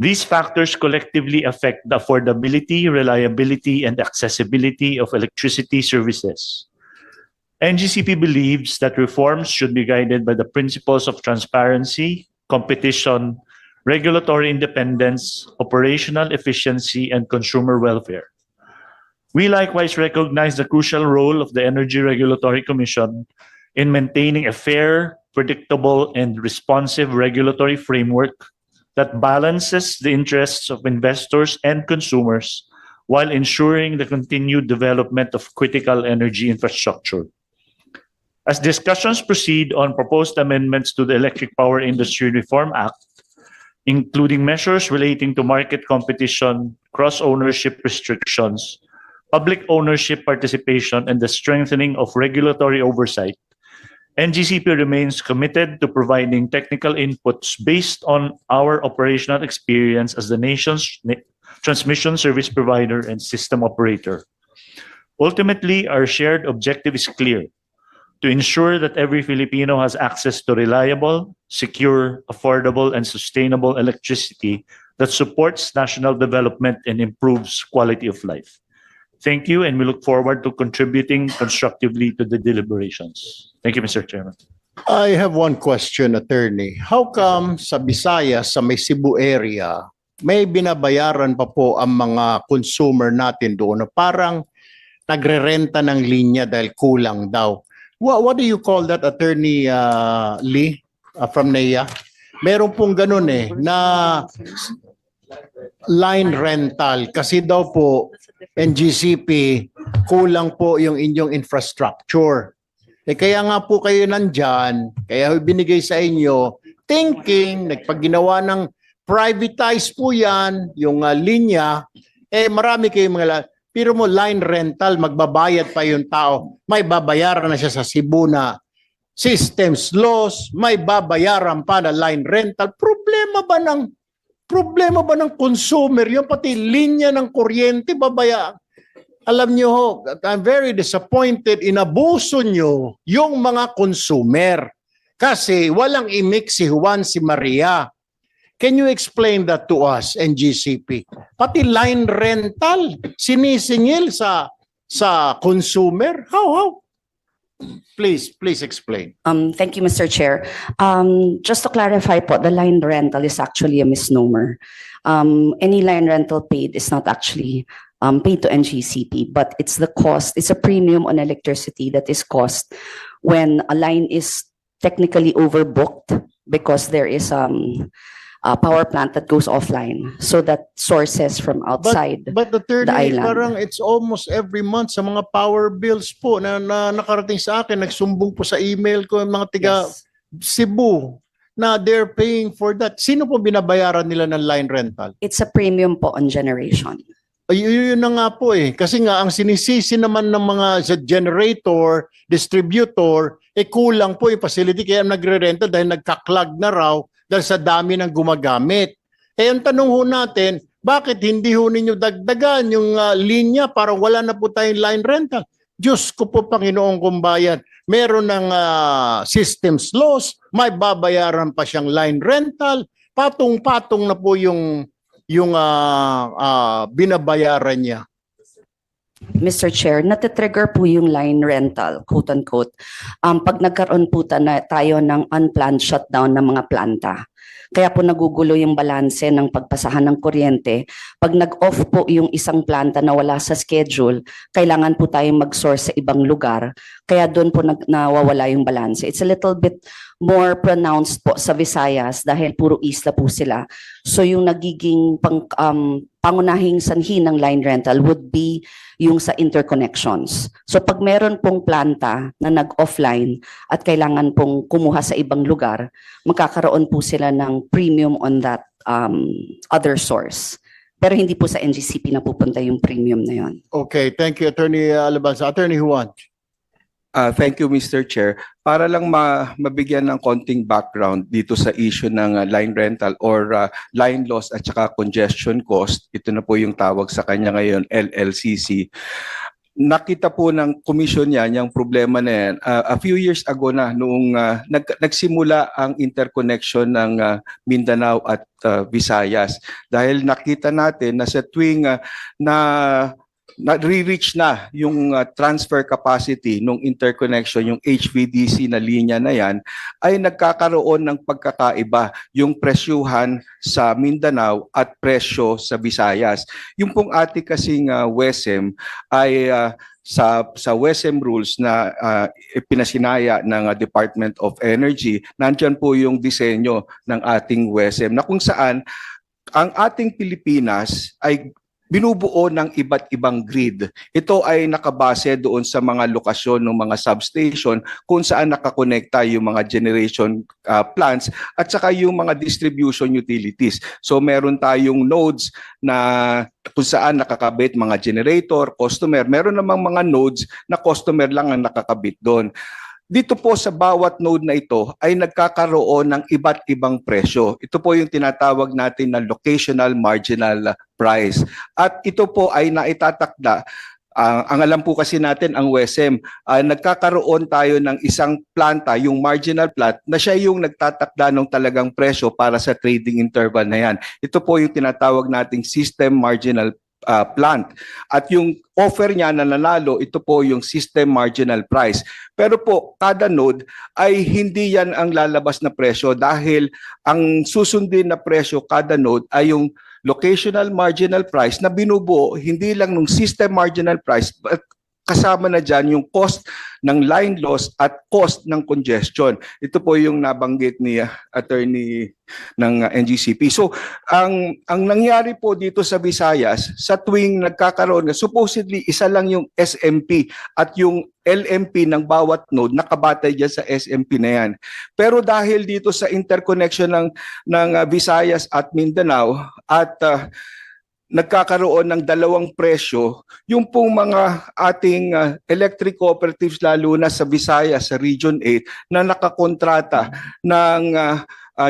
These factors collectively affect the affordability, reliability, and accessibility of electricity services. NGCP believes that reforms should be guided by the principles of transparency, competition, regulatory independence, operational efficiency, and consumer welfare. We likewise recognize the crucial role of the Energy Regulatory Commission in maintaining a fair, predictable, and responsive regulatory framework that balances the interests of investors and consumers while ensuring the continued development of critical energy infrastructure. As discussions proceed on proposed amendments to the Electric Power Industry Reform Act, including measures relating to market competition, cross-ownership restrictions, public ownership participation, and the strengthening of regulatory oversight, NGCP remains committed to providing technical inputs based on our operational experience as the nation's transmission service provider and system operator. Ultimately, our shared objective is clear: to ensure that every Filipino has access to reliable, secure, affordable, and sustainable electricity that supports national development and improves quality of life. Thank you, and we look forward to contributing constructively to the deliberations. Thank you, Mr. Chairman. I have one question, attorney. How come sa Visayas, sa may Cebu area, may binabayaran pa po ang mga consumer natin doon na parang nagre-renta ng linya dahil kulang daw? What do you call that, Attorney Lee from NEA? Meron pong ganun na line rental kasi daw po NGCP kulang po yung inyong infrastructure. Kaya nga po kayo nandyan, kaya binigay sa inyo, thinking, nagpaginawa ng privatize po yan, yung linya, marami kayong mga, pero mo line rental, magbabayad pa yung tao, may babayaran na siya sa Cebu na systems loss, may babayaran pa na line rental. Problema ba ng consumer yun, pati linya ng kuryente babaya. Alam nyo ho, I'm very disappointed, inabuso nyo yung mga consumer kasi walang imik si Juan, si Maria. Can you explain that to us, NGCP? Pati line rental, sinisingil sa consumer? How? Please explain. Thank you, Mr. Chair. Just to clarify po, the line rental is actually a misnomer. Any line rental paid is not actually paid to NGCP, but it's the cost, it's a premium on electricity that is cost when a line is technically overbooked because there is a power plant that goes offline, so that sources from outside But the third the island. parang it's almost every month sa mga power bills po na nakarating sa akin, nagsumbong po sa email ko yung mga tiga Yes. Cebu na they're paying for that. Sino po binabayaran nila ng line rental? It's a premium po on generation. Yun na nga po Kasi nga ang sinisisi naman ng mga sa generator, distributor, kulang po yung facility kaya nagre-renta dahil nagka-clog na raw dahil sa dami ng gumagamit. Ang tanong ho natin, bakit hindi ho ninyo dagdagan yung linya para wala na po tayong line rental? Diyos ko po, Panginoong kumbayan, meron ng systems loss, may babayaran pa siyang line rental, patong-patong na po yung binabayaran niya. Mr. Chair, natitrigger po yung line rental, quote-unquote, pag nagkaroon po tayo ng unplanned shutdown ng mga planta. Kaya po nagugulo yung balanse ng pagpasahan ng kuryente. Pag nag-off po yung isang planta na wala sa schedule, kailangan po tayong mag-source sa ibang lugar. Kaya doon po nawawala yung balanse. It's a little bit more pronounced po sa Visayas dahil puro isla po sila. So yung nagiging pangunahing sanhi ng line rental would be yung sa interconnections. So pag meron pong planta na nag-offline at kailangan pong kumuha sa ibang lugar, magkakaroon po sila ng premium on that other source. Pero hindi po sa NGCP na pupunta yung premium na yon. Okay, thank you, Attorney Alabanza. Attorney Juan. Thank you, Mr. Chair. Para lang mabigyan ng konting background dito sa issue ng line rental or line loss at saka congestion cost, ito na po yung tawag sa kanya ngayon, LLCC. Nakita po ng commission yan, yung problema na yan, a few years ago na, noong nagsimula ang interconnection ng Mindanao at Visayas. Dahil nakita natin na sa tuwing na-reach na yung transfer capacity ng interconnection, yung HVDC na linya na yan, ay nagkakaroon ng pagkakaiba yung presyuhan sa Mindanao at presyo sa Visayas. Yung pong ating kasing WESM ay sa WESM rules na pinasinaya ng Department of Energy, nandyan po yung disenyo ng ating WESM na kung saan ang ating Pilipinas ay binubuo ng iba't ibang grid. Ito ay nakabase doon sa mga lokasyon ng mga substation kung saan nakakonekta yung mga generation plants at saka yung mga distribution utilities. So meron tayong nodes na kung saan nakakabit mga generator, customer. Meron namang mga nodes na customer lang ang nakakabit doon. Dito po sa bawat node na ito ay nagkakaroon ng iba't ibang presyo. Ito po yung tinatawag natin na locational marginal price. At ito po ay naitatakda. Ang alam po kasi natin, ang WESM, nagkakaroon tayo ng isang planta, yung marginal plant, na siya yung nagtatakda ng talagang presyo para sa trading interval na yan. Ito po yung tinatawag nating system marginal plant. At yung offer niya na nanalo, ito po yung system marginal price. Pero po, kada node ay hindi yan ang lalabas na presyo dahil ang susundin na presyo kada node ay yung locational marginal price na binubuo hindi lang ng system marginal price but kasama na dyan yung cost ng line loss at cost ng congestion. Ito po yung nabanggit ni attorney ng NGCP. So, ang nangyari po dito sa Visayas, sa tuwing nagkakaroon, supposedly isa lang yung SMP at yung LMP ng bawat node nakabatay dyan sa SMP na yan. Pero dahil dito sa interconnection ng Visayas at Mindanao at nagkakaroon ng dalawang presyo, yung pong mga ating electric cooperatives lalo na sa Visayas, sa Region 8, na nakakontrata ng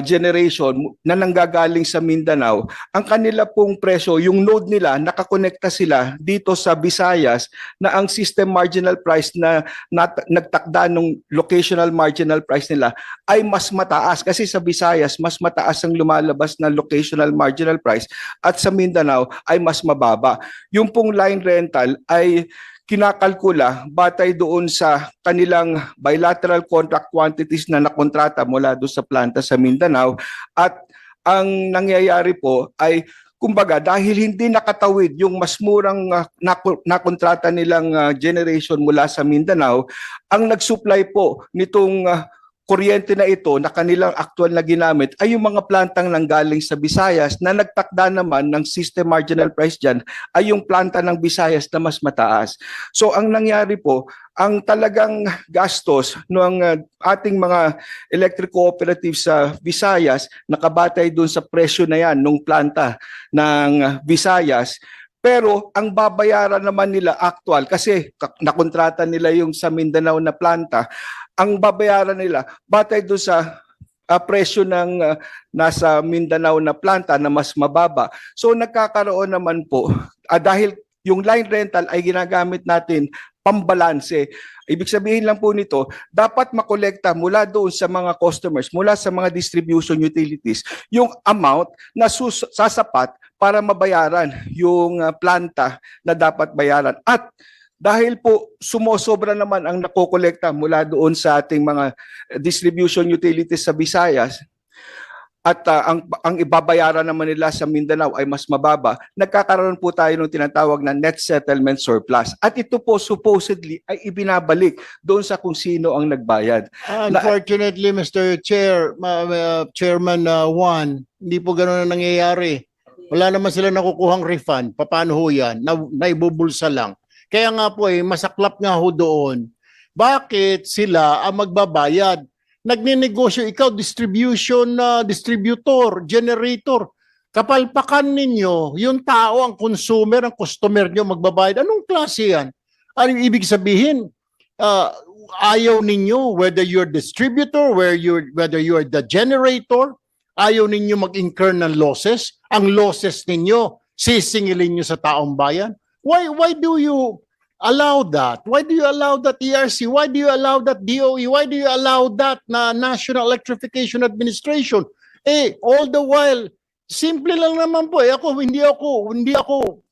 generation na nanggagaling sa Mindanao, ang kanila pong presyo, yung node nila, nakakonekta sila dito sa Visayas na ang system marginal price na nagtakda ng locational marginal price nila ay mas mataas. Kasi sa Visayas, mas mataas ang lumalabas na locational marginal price at sa Mindanao ay mas mababa. Yung pong line rental ay kinakalkula batay doon sa kanilang bilateral contract quantities na nakontrata mula doon sa planta sa Mindanao at ang nangyayari po ay kumbaga dahil hindi nakatawid yung mas murang nakontrata nilang generation mula sa Mindanao, ang nagsupply po nitong kuryente na ito na kanilang actual na ginamit ay yung mga plantang nanggaling sa Visayas na nagtakda naman ng system marginal price dyan ay yung planta ng Visayas na mas mataas. So ang nangyari po, ang talagang gastos ng ating mga electric cooperatives sa Visayas nakabatay doon sa presyo na yan ng planta ng Visayas. Pero ang babayaran naman nila actual kasi nakontrata nila yung sa Mindanao na planta, ang babayaran nila batay doon sa presyo ng nasa Mindanao na planta na mas mababa. So nagkakaroon naman po dahil yung line rental ay ginagamit natin pambalanse. Ibig sabihin lang po nito, dapat makolekta mula doon sa mga customers, mula sa mga distribution utilities, yung amount na sasapat para mabayaran yung planta na dapat bayaran. At dahil po sumosobra naman ang nakokolekta mula doon sa ating mga distribution utilities sa Visayas at ang ibabayaran naman nila sa Mindanao ay mas mababa, nagkakaroon po tayo ng tinatawag na net settlement surplus. At ito po supposedly ay ibinabalik doon sa kung sino ang nagbayad. Unfortunately, Mr. Chair, Chairman Juan, hindi po ganoon ang nangyayari. Wala naman sila nakukuhang refund. Paano ho yan? Naibubulsa lang. Kaya nga po masaklap nga ho doon. Bakit sila ang magbabayad? Nagninegosyo, ikaw distributor, generator. Kapalpakan ninyo, yung tao, ang consumer, ang customer nyo magbabayad. Anong klase yan? Ano ibig sabihin? Ayaw ninyo, whether you're distributor, whether you're the generator, ayaw ninyo mag-incur ng losses. Ang losses ninyo, sisingilin nyo sa taong bayan. Why do you allow that? Why do you allow that ERC? Why do you allow that DOE? Why do you allow that na National Electrification Administration? All the while, simple lang naman po.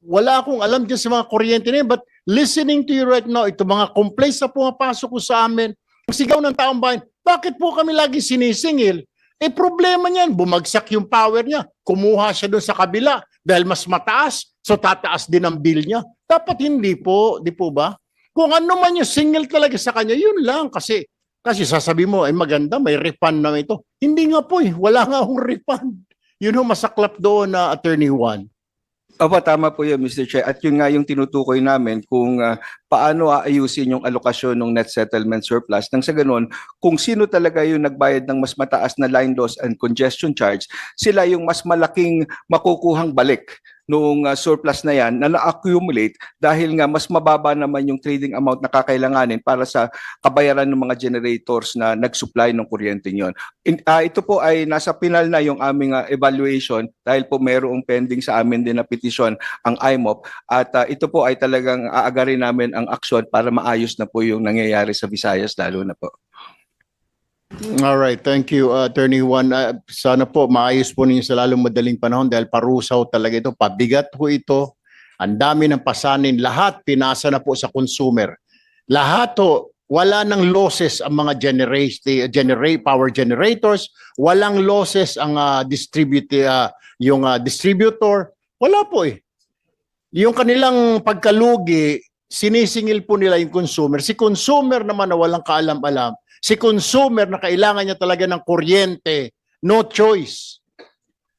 Wala akong alam dyan sa mga kuryente na yun, but listening to you right now, ito mga complaints na pumapasok ko sa amin, ang sigaw ng taong bayan, bakit po kami lagi sinisingil? Problema niyan, bumagsak yung power niya, kumuha siya doon sa kabila dahil mas mataas, so tataas din ang bill niya. Dapat hindi po, di po ba? Kung ano man yung single talaga sa kanya, yun lang. Kasi sasabi mo, maganda, may refund na ito. Hindi nga po wala nga akong refund. Yun ang masaklap doon na Attorney Juan. Opo, tama po yun, Mr. Chair. At yun nga yung tinutukoy namin kung paano aayusin yung alokasyon ng net settlement surplus. Nang sa ganun, kung sino talaga yung nagbayad ng mas mataas na line loss and congestion charge, sila yung mas malaking makukuhang balik noong surplus na yan na na-accumulate dahil nga mas mababa naman yung trading amount na kakailanganin para sa kabayaran ng mga generators na nag-supply ng kuryente nyon. Ito po ay nasa final na yung aming evaluation dahil po mayroong pending sa amin din na petisyon ang IMOP at ito po ay talagang aagarin namin ang aksyon para maayos na po yung nangyayari sa Visayas lalo na po. All right, thank you, Attorney Juan. Sana po maayos po ninyo sa lalong madaling panahon dahil parusaw talaga ito. Pabigat po ito Ang dami ng pasanin, lahat pinasa na po sa consumer. Lahat to, wala nang losses ang mga power generators, walang losses ang distributor. Wala po eh. Yung kanilang pagkalugi, sinisingil po nila yung consumer. Si consumer naman na walang kaalam-alam, si consumer na kailangan niya talaga ng kuryente, no choice.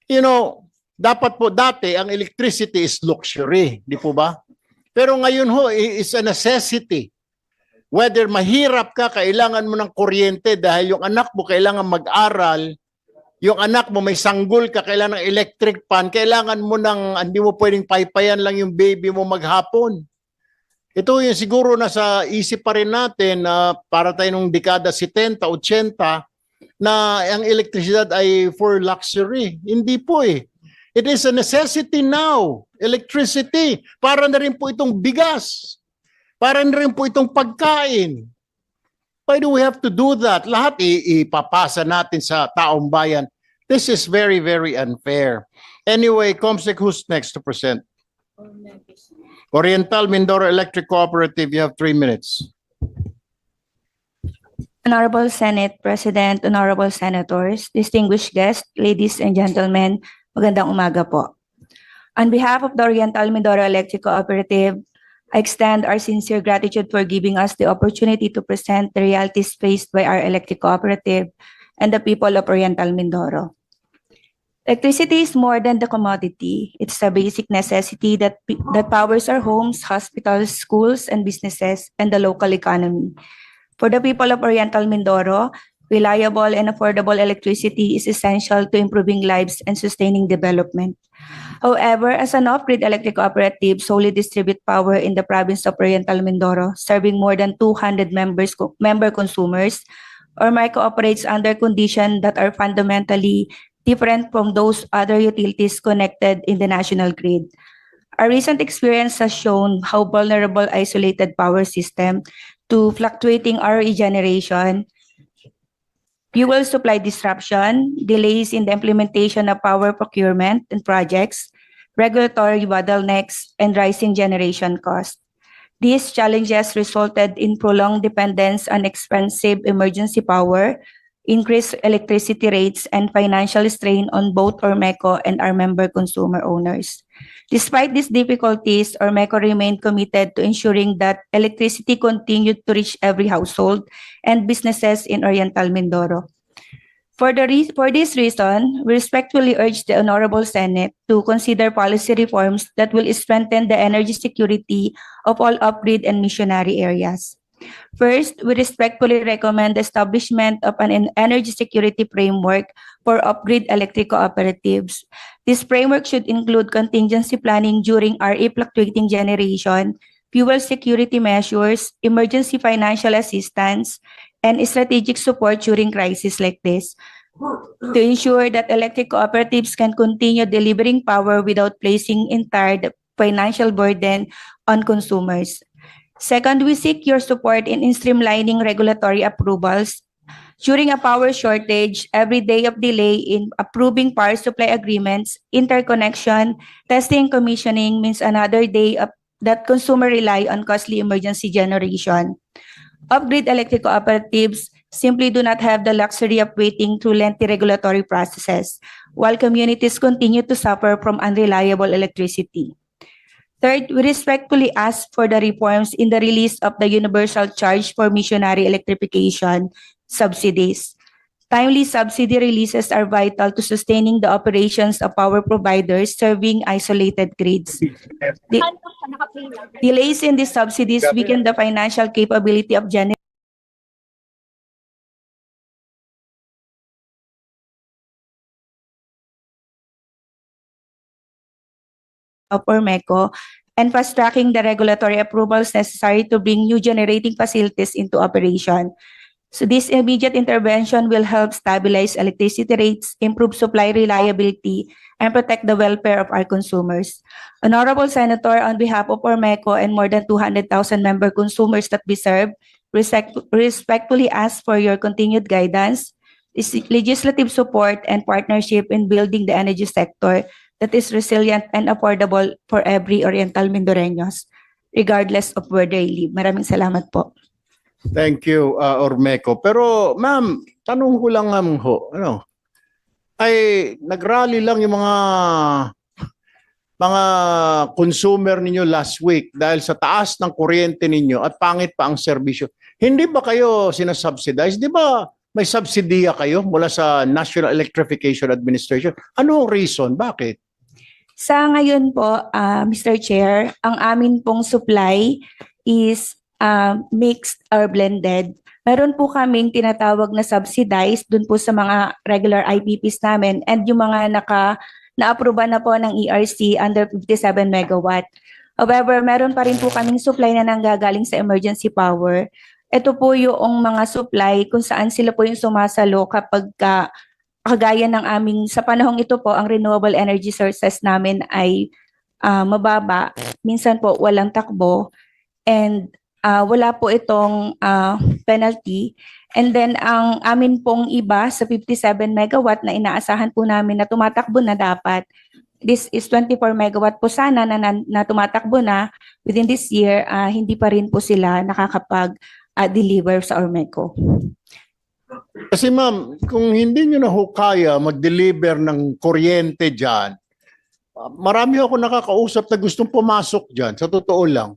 You know, dapat po dati ang electricity is luxury, di po ba? Pero ngayon ho, is a necessity. Whether mahirap ka, kailangan mo ng kuryente dahil yung anak mo kailangan mag-aral, yung anak mo may sanggol ka, kailangan ng electric fan, kailangan mo ng, hindi mo pwedeng paypayan lang yung baby mo maghapon. Ito yung siguro nasa isip pa rin natin na para tayo nung dekada 70, 80, na ang elektrisidad ay for luxury. Hindi po eh. It is a necessity now. Electricity. Para na rin po itong bigas. Para na rin po itong pagkain. Why do we have to do that? Lahat ipapasa natin sa taong bayan. This is very, very unfair. Anyway, Comsec, who's next to present? Oriental Mindoro Electric Cooperative, you have 3 minutes. Honorable Senate President, Honorable Senators, distinguished guests, ladies and gentlemen, magandang umaga po. On behalf of the Oriental Mindoro Electric Cooperative, I extend our sincere gratitude for giving us the opportunity to present the realities faced by our electric cooperative and the people of Oriental Mindoro. Electricity is more than the commodity. It's a basic necessity that powers our homes, hospitals, schools, and businesses, and the local economy. For the people of Oriental Mindoro, reliable and affordable electricity is essential to improving lives and sustaining development. However, as an off-grid electric cooperative solely distribute power in the province of Oriental Mindoro, serving more than 200 member consumers, Ormeco operates under conditions that are fundamentally different from those other utilities connected in the national grid. Our recent experience has shown how vulnerable isolated power system to fluctuating RE generation, fuel supply disruption, delays in the implementation of power procurement and projects, regulatory bottlenecks, and rising generation costs. These challenges resulted in prolonged dependence on expensive emergency power, increased electricity rates, and financial strain on both Ormeco and our member consumer owners. Despite these difficulties, Ormeco remained committed to ensuring that electricity continued to reach every household and businesses in Oriental Mindoro. For this reason, we respectfully urge the Honorable Senate to consider policy reforms that will strengthen the energy security of all off-grid and missionary areas. First, we respectfully recommend the establishment of an energy security framework for off-grid electric cooperatives. This framework should include contingency planning during RE fluctuating generation, fuel security measures, emergency financial assistance, and strategic support during crises like this to ensure that electric cooperatives can continue delivering power without placing entire financial burden on consumers. Second, we seek your support in streamlining regulatory approvals. During a power shortage, every day of delay in approving power supply agreements, interconnection, testing, commissioning means another day that consumer rely on costly emergency generation. Off-grid electric cooperatives simply do not have the luxury of waiting through lengthy regulatory processes, while communities continue to suffer from unreliable electricity. Third, we respectfully ask for the reforms in the release of the universal charge for missionary electrification subsidies. Timely subsidy releases are vital to sustaining the operations of power providers serving isolated grids. Delays in these subsidies weaken the financial capability of Ormeco and fast-tracking the regulatory approvals necessary to bring new generating facilities into operation. So this immediate intervention will help stabilize electricity rates, improve supply reliability, and protect the welfare of our consumers. Honorable Senator, on behalf of Ormeco and more than 200,000 member consumers that we serve, respectfully ask for your continued guidance, legislative support, and partnership in building the energy sector that is resilient and affordable for every Oriental Mindoreños, regardless of where they live. Maraming salamat po. Thank you, Ormeco. Pero ma'am, tanong ko lang ho, ay nagrally lang yung mga consumer ninyo last week dahil sa taas ng kuryente ninyo at pangit pa ang serbisyo. Hindi ba kayo sinasubsidize? Di ba may subsidiya kayo mula sa National Electrification Administration? Ano ang reason? Bakit? Sa ngayon po, Mr. Chair, ang amin pong supply is mixed or blended. Meron po kaming tinatawag na subsidized dun po sa mga regular IPPs namin and yung mga na-aproba na po ng ERC under 57 megawatt. However, meron pa rin po kaming supply na nanggagaling sa emergency power. Ito po yung mga supply kung saan sila po yung sumasalo kapag kagaya ng aming, sa panahong ito po, ang renewable energy sources namin ay mababa. Minsan po walang takbo and wala po itong penalty. And then ang amin pong iba sa 57 megawatt na inaasahan po namin na tumatakbo na dapat. This is 24 megawatt po sana na tumatakbo na within this year, hindi pa rin po sila nakakapag-deliver sa Ormeco. Kasi ma'am, kung hindi nyo na kaya mag-deliver ng kuryente dyan, marami ako nakakausap na gustong pumasok dyan, sa totoo lang.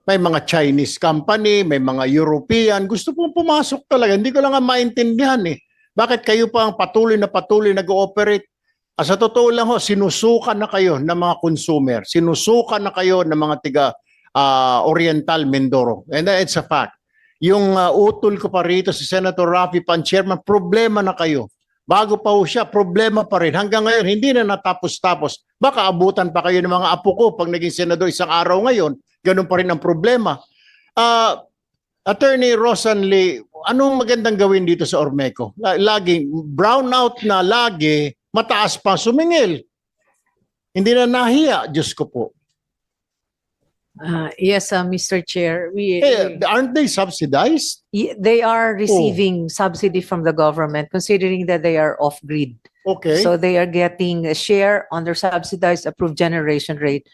May mga Chinese company, may mga European, gusto pong pumasok talaga. Hindi ko lang maintindihan eh. Bakit kayo pa ang patuloy nag-ooperate? Sa totoo lang ho, sinusukan na kayo ng mga consumer. Sinusukan na kayo ng mga tiga Oriental Mindoro. And it's a fact. Yung utol ko pa rito si Senator Raffy Pan-Chairman, problema na kayo. Bago pa ho siya, problema pa rin. Hanggang ngayon, hindi na natapos-tapos. Baka abutan pa kayo ng mga apo ko pag naging senador isang araw ngayon. Ganun pa rin ang problema. Attorney Rosan Lee, anong magandang gawin dito sa Ormeco? Laging brownout na lagi, mataas pa sumingil. Hindi na nahiya, Diyos ko po. Yes, Mr. Chair. Aren't they subsidized? They are receiving subsidy from the government considering that they are off-grid. Okay. So they are getting a share on their subsidized approved generation rate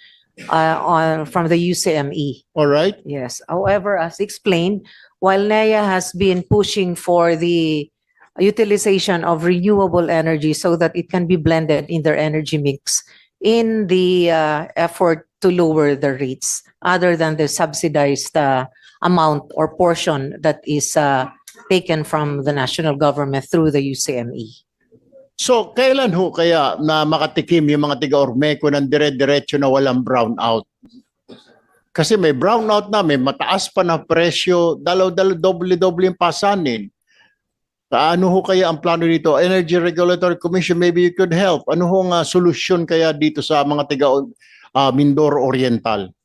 from the UCME. All right. Yes. However, as explained, while NEA has been pushing for the utilization of renewable energy so that it can be blended in their energy mix in the effort to lower the rates other than the subsidized amount or portion that is taken from the national government through the UCME. So, kailan ho kaya na makatikim yung mga tiga-Ormeco ng dire-diretso na walang brownout? Kasi may brownout na, may mataas pa na presyo, doble-doble yung pasanin. Ano ho kaya ang plano dito? Energy Regulatory Commission, maybe you could help. Ano hong solusyon kaya dito sa mga tiga-Mindoro Oriental?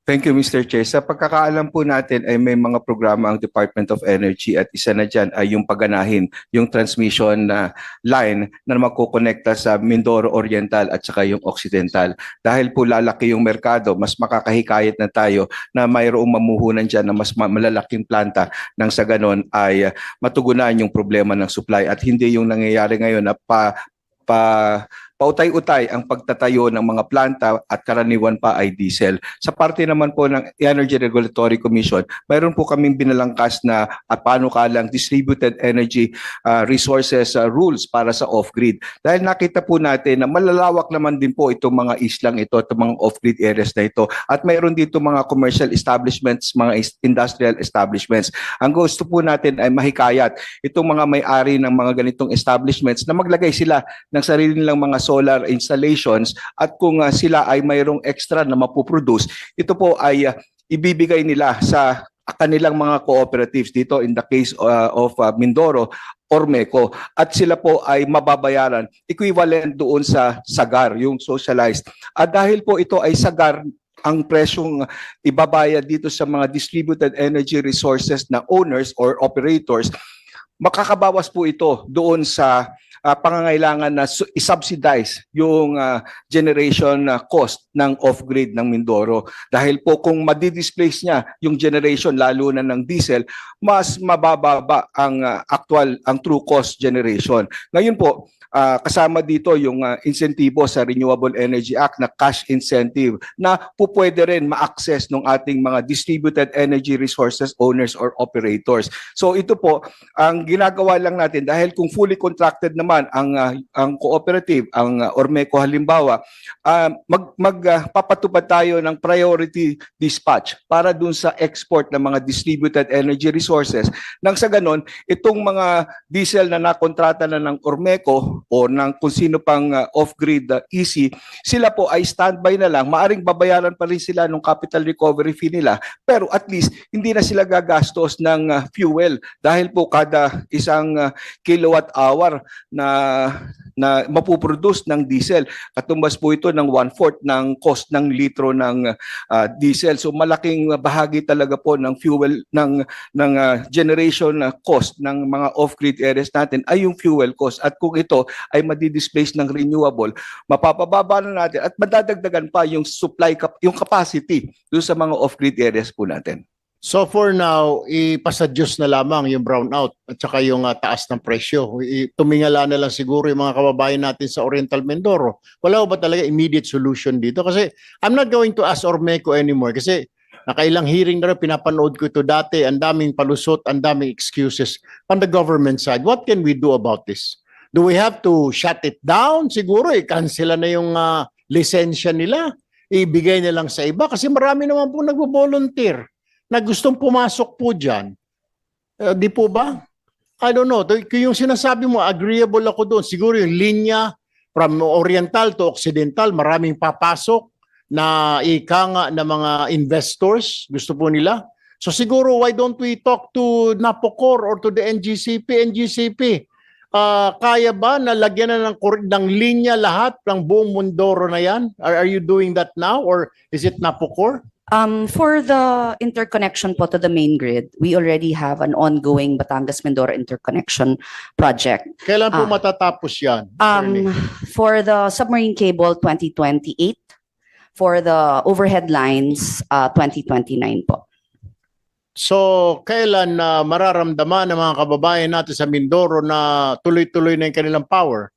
Thank you, Mr. Chair. Sa pagkakaalam po natin ay may mga programa ang Department of Energy at isa na dyan ay yung pagganahin, yung transmission line na magkukonekta sa Mindoro Oriental at saka yung Occidental. Dahil po lalaki yung merkado, mas makakahikayat na tayo na mayroong mamuhunan dyan na mas malalaking planta nang sa ganon ay matugunan yung problema ng supply at hindi yung nangyayari ngayon na pautay-utay ang pagtatayo ng mga planta at karaniwan pa ay diesel. Sa parte naman po ng Energy Regulatory Commission, mayroon po kaming binalangkas na panukalang distributed energy resources rules para sa off-grid. Dahil nakita po natin na malalawak naman din po itong mga islang ito, itong mga off-grid areas na ito. At mayroon dito mga commercial establishments, mga industrial establishments. Ang gusto po natin ay mahikayat itong mga may-ari ng mga ganitong establishments na maglagay sila ng sarili nilang mga solar installations at kung sila ay mayroong extra na mapuproduce, ito po ay ibibigay nila sa kanilang mga cooperatives dito in the case of Mindoro, Ormeco, at sila po ay mababayaran equivalent doon sa sagar, yung socialized. At dahil po ito ay sagar, ang presyong ibabayad dito sa mga distributed energy resources na owners or operators, makakabawas po ito doon sa pangangailangan na i-subsidize yung generation cost ng off-grid ng Mindoro. Dahil po kung madi-displace niya yung generation lalo na ng diesel, mas mabababa ang ang true cost generation. Ngayon po, kasama dito yung insentibo sa Renewable Energy Act na cash incentive na pupwede rin ma-access ng ating mga distributed energy resources owners or operators. So ito po, ang ginagawa lang natin dahil kung fully contracted naman ang cooperative, ang Ormeco halimbawa, magpapatupad tayo ng priority dispatch para dun sa export ng mga distributed energy resources. Nang sa ganon, itong mga diesel na nakontrata na ng Ormeco o ng kung sino pang off-grid EC, sila po ay standby na lang. Maaring babayaran pa rin sila ng capital recovery fee nila, pero at least hindi na sila gagastos ng fuel dahil po kada isang kilowatt hour na mapuproduce ng diesel, katumbas po ito ng 1/4 ng cost ng litro ng diesel. So malaking bahagi talaga po ng fuel ng generation cost ng mga off-grid areas natin ay yung fuel cost. At kung ito ay madi-displace ng renewable, mapapababa na natin at madadagdagan pa yung yung capacity doon sa mga off-grid areas po natin. So for now, ipasadyos na lamang yung brownout at saka yung taas ng presyo. Tumingala na lang siguro yung mga kababayan natin sa Oriental Mindoro. Wala ba talaga immediate solution dito? Kasi I'm not going to ask Ormeco anymore kasi nakailang hearing na rin, pinapanood ko ito dati, ang daming palusot, ang daming excuses on the government side. What can we do about this? Do we have to shut it down? Siguro i-cancel na yung lisensya nila. Ibigay na lang sa iba kasi marami naman po nagvo-volunteer na gustong pumasok po dyan. Di po ba? I don't know. Yung sinasabi mo, agreeable ako doon. Siguro yung linya from Oriental to Occidental, maraming papasok na ika nga ng mga investors. Gusto po nila. So siguro, why don't we talk to Napocor or to the NGCP? NGCP, kaya ba na lagyan na ng linya lahat ng buong Mindoro na yan? Are you doing that now or is it Napocor? For the interconnection po to the main grid, we already have an ongoing Batangas-Mindoro interconnection project. Kailan po matatapos yan? Attorney? For the submarine cable, 2028. For the overhead lines, 2029 po. So, kailan mararamdaman ng mga kababayan natin sa Mindoro na tuloy-tuloy na yung kanilang power?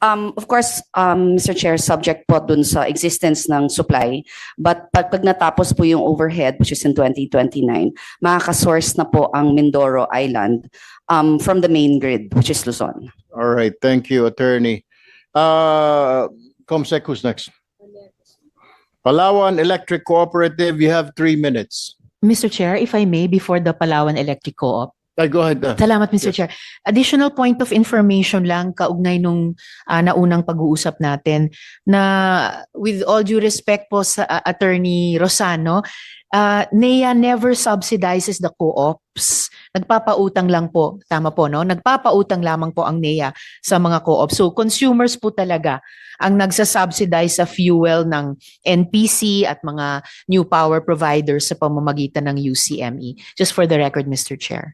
Of course, Mr. Chair, subject po dun sa existence ng supply. But pag natapos po yung overhead, which is in 2029, makaka-source na po ang Mindoro Island from the main grid, which is Luzon. All right, thank you, Attorney. Comsec, who's next? Palawan Electric Cooperative, you have 3 minutes. Mr. Chair, if I may, before the Palawan Electric Co-op. Go ahead. Salamat, Mr. Yes. Chair. Additional point of information lang kaugnay nung naunang pag-uusap natin na with all due respect po sa Attorney Rosano, NEA never subsidizes the co-ops. Nagpapautang lang po, tama po, no? Nagpapautang lamang po ang NEA sa mga co-ops. So consumers po talaga ang nagsasubsidize sa fuel ng NPC at mga new power providers sa pamamagitan ng UCME. Just for the record, Mr. Chair.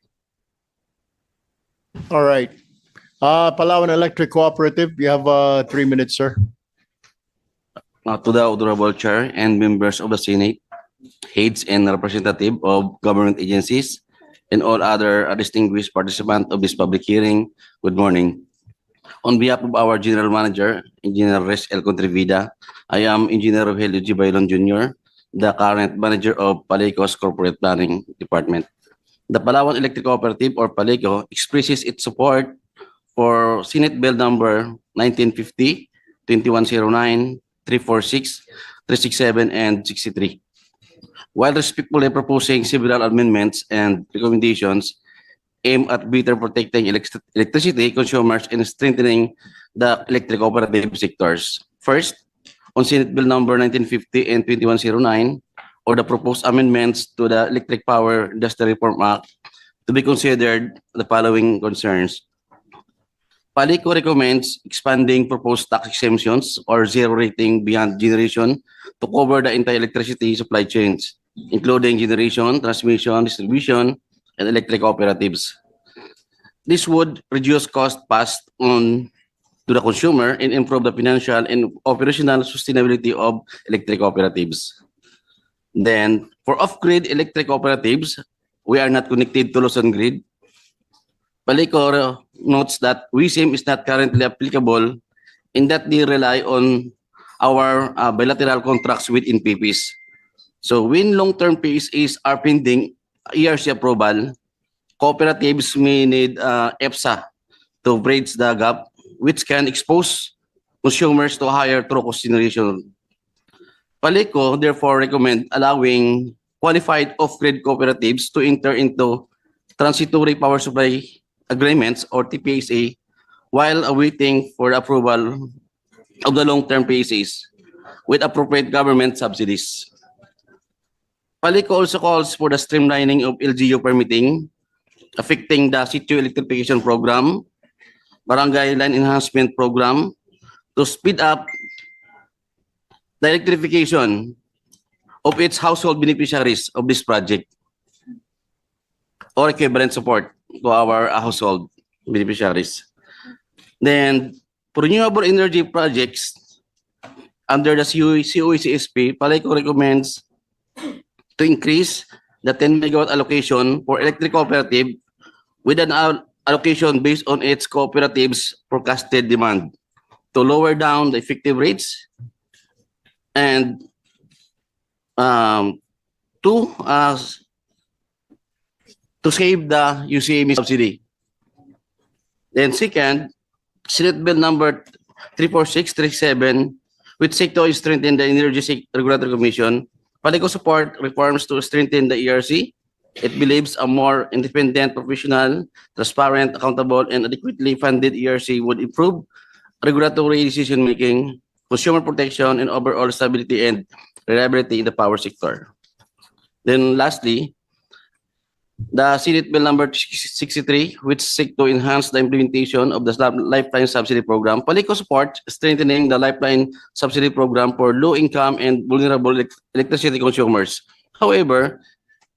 All right. Palawan Electric Cooperative, you have 3 minutes, sir. To the Honorable Chair and members of the Senate, heads and representative of government agencies, and all other distinguished participants of this public hearing, good morning. On behalf of our General Manager, Engineer Res L. Contrivida, I am Engineer Rogelio G. Bailon Jr., the current Manager of Paleco's Corporate Planning Department. The Palawan Electric Cooperative, or Paleco, expresses its support for Senate Bill number 1950, 2109, 346, 367, and 63. While respectfully proposing several amendments and recommendations aimed at better protecting electricity consumers and strengthening the electric cooperative sectors. First, on Senate Bill number 1950 and 2109, or the proposed amendments to the Electric Power Industry Reform Act, to be considered the following concerns. Paleco recommends expanding proposed tax exemptions or zero rating beyond generation to cover the entire electricity supply chains, including generation, transmission, distribution, and electric cooperatives. This would reduce cost passed on to the consumer and improve the financial and operational sustainability of electric cooperatives. Then, for off-grid electric cooperatives, we are not connected to Luzon Grid. Palicor notes that WISIM is not currently applicable in that they rely on our bilateral contracts with NPPs. So when long-term PSAs are pending ERC approval, cooperatives may need EPSA to bridge the gap, which can expose consumers to higher true cost generation. Palico therefore recommend allowing qualified off-grid cooperatives to enter into transitory power supply agreements or TPSA while awaiting for the approval of the long-term PSAs with appropriate government subsidies. Palico also calls for the streamlining of LGU permitting, affecting the sitio electrification program, barangay line enhancement program to speed up the electrification of its household beneficiaries of this project or equivalent support to our household beneficiaries. Then, for renewable energy projects under the COECSP, Palico recommends to increase the 10 megawatt allocation for electric cooperative with an allocation based on its cooperative's forecasted demand to lower down the effective rates and to save the UCME subsidy. Then second, Senate Bill number 34637, which seek to strengthen the Energy Regulatory Commission. Palico support reforms to strengthen the ERC. It believes a more independent, professional, transparent, accountable, and adequately funded ERC would improve regulatory decision-making, consumer protection, and overall stability and reliability in the power sector. Then lastly, the Senate Bill number 63, which seek to enhance the implementation of the Lifeline Subsidy Program. Palico support strengthening the Lifeline Subsidy Program for low-income and vulnerable electricity consumers. However,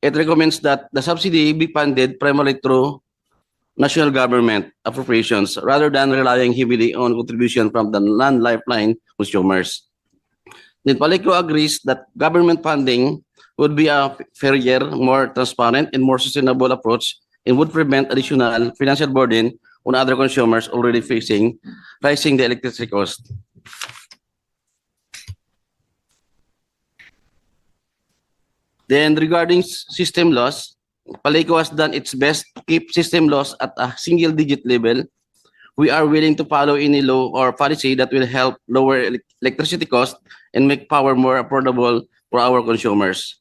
it recommends that the subsidy be funded primarily through national government appropriations rather than relying heavily on contribution from the non-Lifeline consumers. Then Palico agrees that government funding would be a fairer, more transparent, and more sustainable approach and would prevent additional financial burden on other consumers already facing rising the electricity cost. Then regarding system loss, Palico has done its best to keep system loss at a single-digit level. We are willing to follow any law or policy that will help lower electricity cost and make power more affordable for our consumers.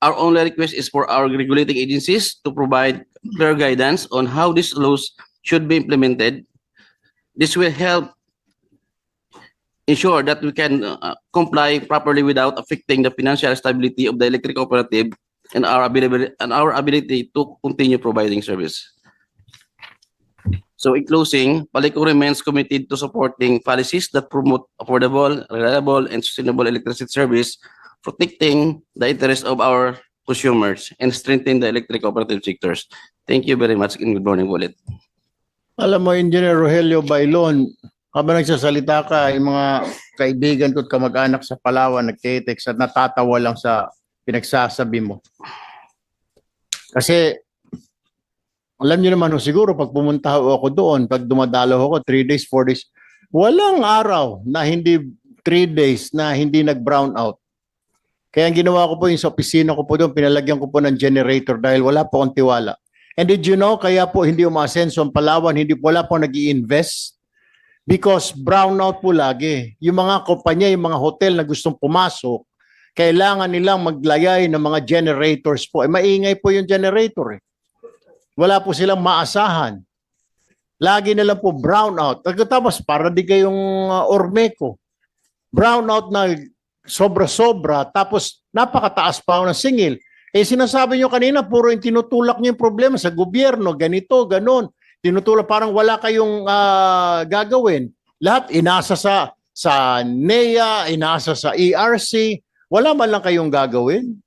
Our only request is for our regulating agencies to provide clear guidance on how these laws should be implemented. This will help ensure that we can comply properly without affecting the financial stability of the electric cooperative and our ability to continue providing service. So in closing, Palico remains committed to supporting policies that promote affordable, reliable, and sustainable electricity service, protecting the interests of our consumers, and strengthen the electric cooperative sectors. Thank you very much and good morning ulit. Alam mo, Engineer Rogelio Bailon, habang nagsasalita ka, yung mga kaibigan ko at kamag-anak sa Palawan nagte-text at natatawa lang sa pinagsasabi mo. Kasi, alam niyo naman, siguro pag pumunta ako doon, pag dumadalaw ako, 3 days, 4 days, walang araw na hindi 3 days na hindi nag-brown out. Kaya ang ginawa ko po yung sa opisina ko po doon, pinalagyan ko po ng generator dahil wala po akong tiwala. And did you know, kaya po hindi umasenso ang Palawan, wala po nag-i-invest because brownout po lagi. Yung mga kumpanya, yung mga hotel na gustong pumasok, kailangan nilang maglayay ng mga generators po. Maingay po yung generator. Wala po silang maasahan. Lagi na lang po brownout. Tapos para di kayong Ormeco. Brownout na sobra-sobra, tapos napakataas pa ng singil. Sinasabi nyo kanina, puro yung tinutulak nyo yung problema sa gobyerno, ganito, ganon. Tinutulak, parang wala kayong gagawin. Lahat inasa sa NEA, inasa sa ERC, wala man lang kayong gagawin.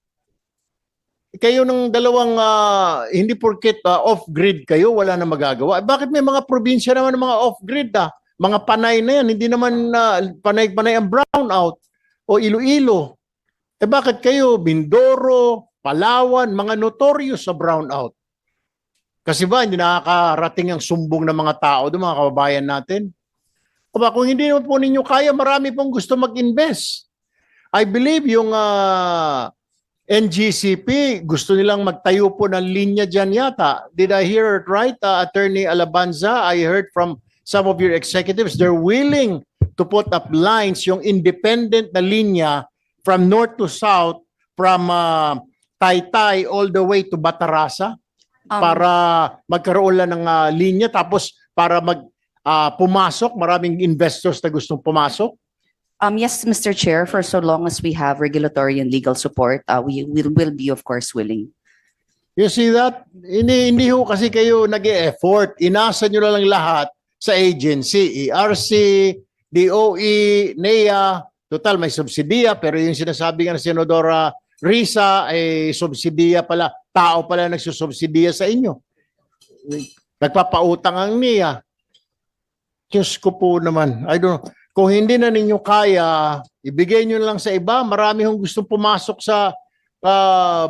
Kayo ng dalawang, hindi porket off-grid kayo, wala na magagawa. Bakit may mga probinsya naman ng mga off-grid mga panay na yan, hindi naman panay-panay ang brownout o Iloilo. Eh bakit kayo, Mindoro, Palawan, mga notorious sa brownout? Kasi ba, hindi nakakarating ang sumbong ng mga tao doon, mga kababayan natin? O ba, kung hindi naman po ninyo kaya, marami pong gusto mag-invest. I believe yung NGCP, gusto nilang magtayo po ng linya dyan yata. Did I hear it right, Attorney Alabanza? I heard from some of your executives, they're willing to put up lines, yung independent na linya from north to south, from Taytay all the way to Batarasa, para magkaroon lang ng linya, tapos para pumasok, maraming investors na gustong pumasok. Yes, Mr. Chair, for so long as we have regulatory and legal support, we will be, of course, willing. You see that? Hindi ho kasi kayo nag-e-effort. Inasa nyo na lang lahat sa agency, ERC, DOE, NEA. Total, may subsidiya, pero yung sinasabi nga ng Senadora Risa, subsidiya pala. Tao pala nagsusubsidiya sa inyo. Nagpapautang ang NEA. Diyos ko po naman. I don't know. Kung hindi na ninyo kaya, ibigay nyo lang sa iba. Marami hong gustong pumasok sa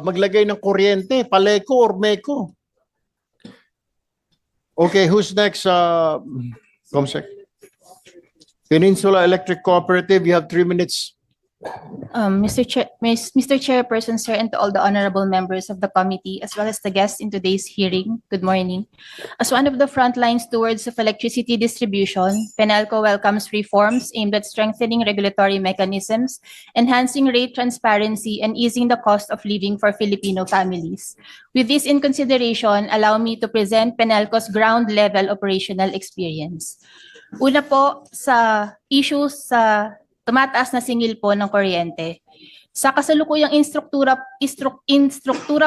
maglagay ng kuryente, Paleco or Meco. Okay, who's next? Comsec. Peninsula Electric Cooperative, you have 3 minutes. Mr. Chairperson, sir, and to all the honorable members of the committee, as well as the guests in today's hearing, good morning. As one of the frontline stewards of electricity distribution, Penelco welcomes reforms aimed at strengthening regulatory mechanisms, enhancing rate transparency, and easing the cost of living for Filipino families. With this in consideration, allow me to present Penelco's ground-level operational experience. Una po sa issues sa tumataas na singil po ng kuryente. Sa kasalukuyang instruktura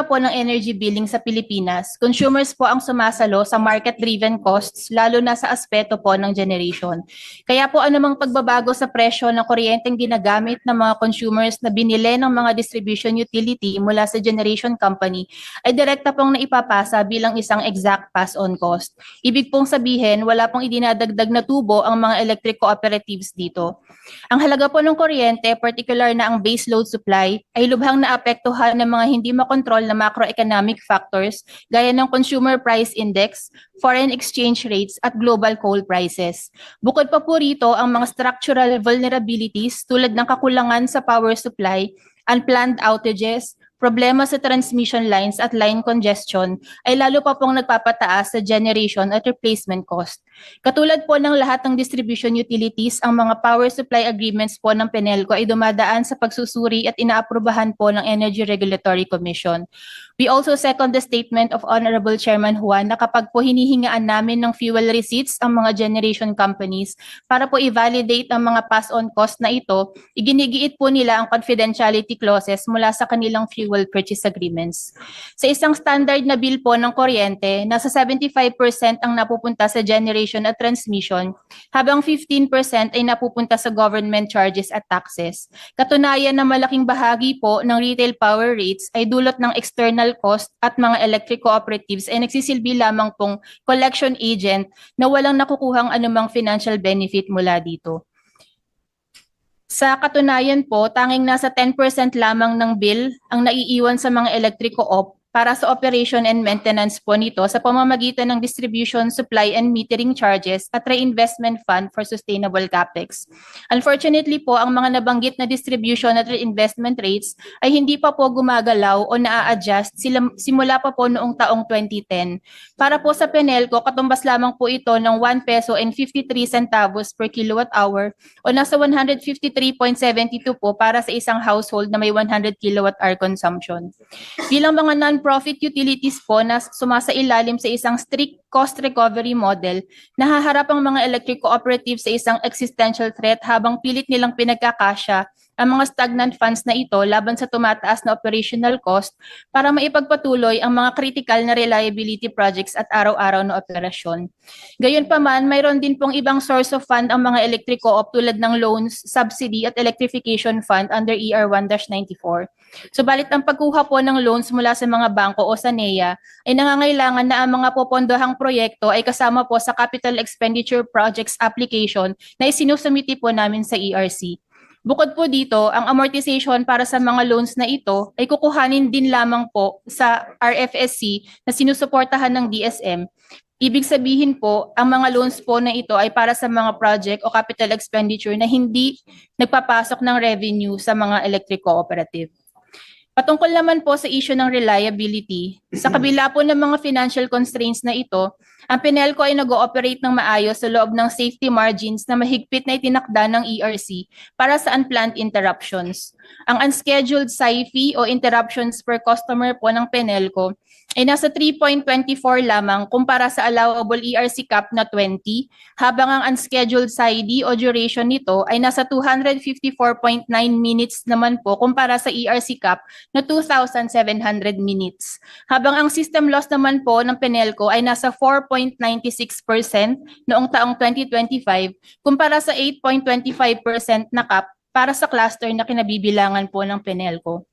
po ng energy billing sa Pilipinas, consumers po ang sumasalo sa market-driven costs, lalo na sa aspeto po ng generation. Kaya po anumang pagbabago sa presyo ng kuryenteng ginagamit ng mga consumers na binili ng mga distribution utility mula sa generation company ay direkta pong naipapasa bilang isang exact pass-on cost. Ibig pong sabihin, wala pong idinadagdag na tubo ang mga electric cooperatives dito. Ang halaga po ng kuryente, particular na ang base load supply, ay lubhang naapektuhan ng mga hindi makontrol na macroeconomic factors gaya ng consumer price index, foreign exchange rates at global coal prices. Bukod pa po rito ang mga structural vulnerabilities tulad ng kakulangan sa power supply, unplanned outages, problema sa transmission lines at line congestion ay lalo pa pong nagpapataas sa generation at replacement cost. Katulad po ng lahat ng distribution utilities, ang mga power supply agreements po ng Penelco ay dumadaan sa pagsusuri at inaaprubahan po ng Energy Regulatory Commission. We also second the statement of Honorable Chairman Juan na kapag po hinihingaan namin ng fuel receipts ang mga generation companies para po i-validate ang mga pass-on cost na ito, iginigiit po nila ang confidentiality clauses mula sa kanilang fuel purchase agreements. Sa isang standard na bill po ng kuryente, nasa 75% ang napupunta sa generation at transmission, habang 15% ay napupunta sa government charges at taxes. Katunayan na malaking bahagi po ng retail power rates ay dulot ng external cost at mga electric cooperatives ay nagsisilbi lamang pong collection agent na walang nakukuhang anumang financial benefit mula dito. Sa katunayan po, tanging nasa 10% lamang ng bill ang naiiwan sa mga electric co-op para sa operation and maintenance po nito sa pamamagitan ng distribution, supply, and metering charges at reinvestment fund for sustainable capex. Unfortunately po, ang mga nabanggit na distribution at reinvestment rates ay hindi pa po gumagalaw o naa-adjust simula pa po noong taong 2010. Para po sa Penelco, katumbas lamang po ito ng 1 peso and 53 centavos per kilowatt hour o nasa 153.72 po para sa isang household na may 100 kilowatt hour consumption. Bilang mga non-profit utilities po na sumasailalim sa isang strict cost recovery model, nahaharap ang mga electric cooperatives sa isang existential threat habang pilit nilang pinagkakasya ang mga stagnant funds na ito laban sa tumataas na operational cost para maipagpatuloy ang mga critical na reliability projects at araw-araw na operasyon. Gayunpaman, mayroon din pong ibang source of fund ang mga electric co-op tulad ng loans, subsidy at electrification fund under ER 1-94. Subalit ang pagkuha po ng loans mula sa mga bangko o sa NEA ay nangangailangan na ang mga popondohang proyekto ay kasama po sa Capital Expenditure Projects application na isinusumiti po namin sa ERC. Bukod po dito, ang amortization para sa mga loans na ito ay kukuhanin din lamang po sa RFSC na sinusuportahan ng DSM. Ibig sabihin po, ang mga loans po na ito ay para sa mga project o capital expenditure na hindi nagpapasok ng revenue sa mga electric cooperative. Patungkol naman po sa issue ng reliability, sa kabila po ng mga financial constraints na ito, ang PENELCO ay nag-ooperate ng maayos sa loob ng safety margins na mahigpit na itinakda ng ERC para sa unplanned interruptions. Ang unscheduled SAIFI o interruptions per customer po ng PENELCO ay nasa 3.24 lamang kumpara sa allowable ERC cap na 20, habang ang unscheduled SAIDI o duration nito ay nasa 254.9 minutes naman po kumpara sa ERC cap na 2,700 minutes. Habang ang system loss naman po ng PENELCO ay nasa 4.96% noong taong 2025 kumpara sa 8.25% na cap para sa cluster na kinabibilangan po ng PENELCO.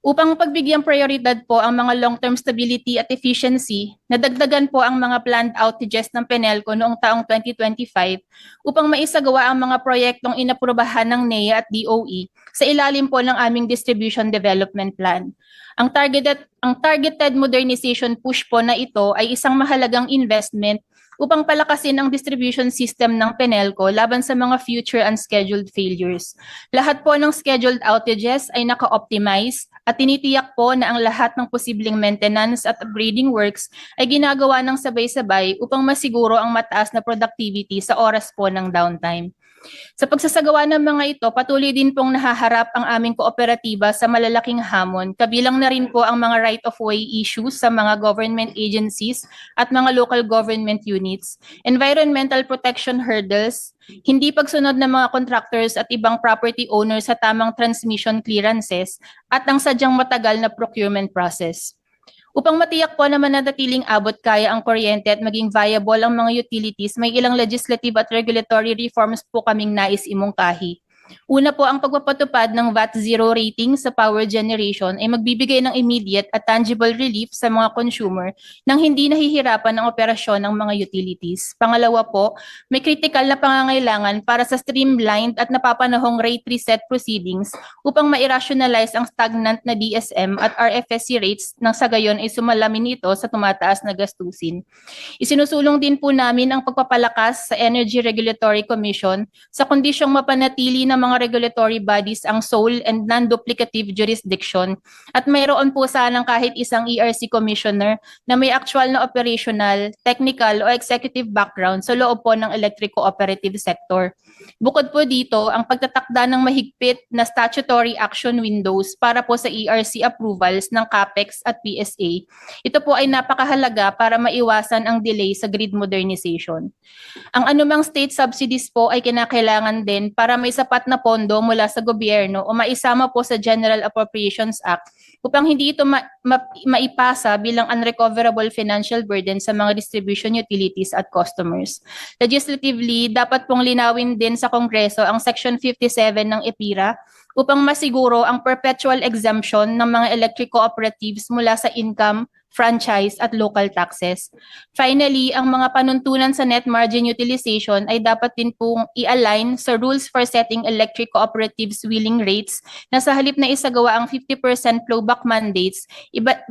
Upang pagbigyang prioridad po ang mga long-term stability at efficiency, nadagdagan po ang mga planned outages ng PENELCO noong taong 2025 upang maisagawa ang mga proyektong inaprubahan ng NEA at DOE sa ilalim po ng aming Distribution Development Plan. Ang targeted modernization push po na ito ay isang mahalagang investment upang palakasin ang distribution system ng PENELCO laban sa mga future unscheduled failures. Lahat po ng scheduled outages ay naka-optimize at tinitiyak po na ang lahat ng posibleng maintenance at upgrading works ay ginagawa ng sabay-sabay upang masiguro ang mataas na productivity sa oras po ng downtime. Sa pagsasagawa ng mga ito, patuloy din pong nahaharap ang aming kooperatiba sa malalaking hamon, kabilang na rin po ang mga right-of-way issues sa mga government agencies at mga local government units, environmental protection hurdles, hindi pagsunod ng mga contractors at ibang property owners sa tamang transmission clearances, at ang sadyang matagal na procurement process. Upang matiyak po na mananatiling abot kaya ang kuryente at maging viable ang mga utilities, may ilang legislative at regulatory reforms po kaming nais imungkahi. Una po, ang pagpapatupad ng VAT zero rating sa power generation ay magbibigay ng immediate at tangible relief sa mga consumer nang hindi nahihirapan ang operasyon ng mga utilities. Pangalawa po, may critical na pangangailangan para sa streamlined at napapanahong rate reset proceedings upang ma-rationalize ang stagnant na DSM at RFSC rates nang sa gayon ay sumalamin ito sa tumataas na gastusin. Isinusulong din po namin ang pagpapalakas sa Energy Regulatory Commission sa kondisyong mapanatili ng mga regulatory bodies ang sole and non-duplicative jurisdiction at mayroon po sanang kahit isang ERC commissioner na may actual na operational, technical o executive background sa loob po ng electric cooperative sector. Bukod po dito, ang pagtatakda ng mahigpit na statutory action windows para po sa ERC approvals ng CAPEX at PSA. Ito po ay napakahalaga para maiwasan ang delay sa grid modernization. Ang anumang state subsidies po ay kinakailangan din para may sapat na pondo mula sa gobyerno o maisama po sa General Appropriations Act upang hindi ito maipasa bilang unrecoverable financial burden sa mga distribution utilities at customers. Legislatively, dapat pong linawin din sa Kongreso ang Section 57 ng EPIRA upang masiguro ang perpetual exemption ng mga electric cooperatives mula sa income, franchise at local taxes. Finally, ang mga panuntunan sa net margin utilization ay dapat din pong i-align sa rules for setting electric cooperatives wheeling rates na sa halip na isagawa ang 50% flowback mandates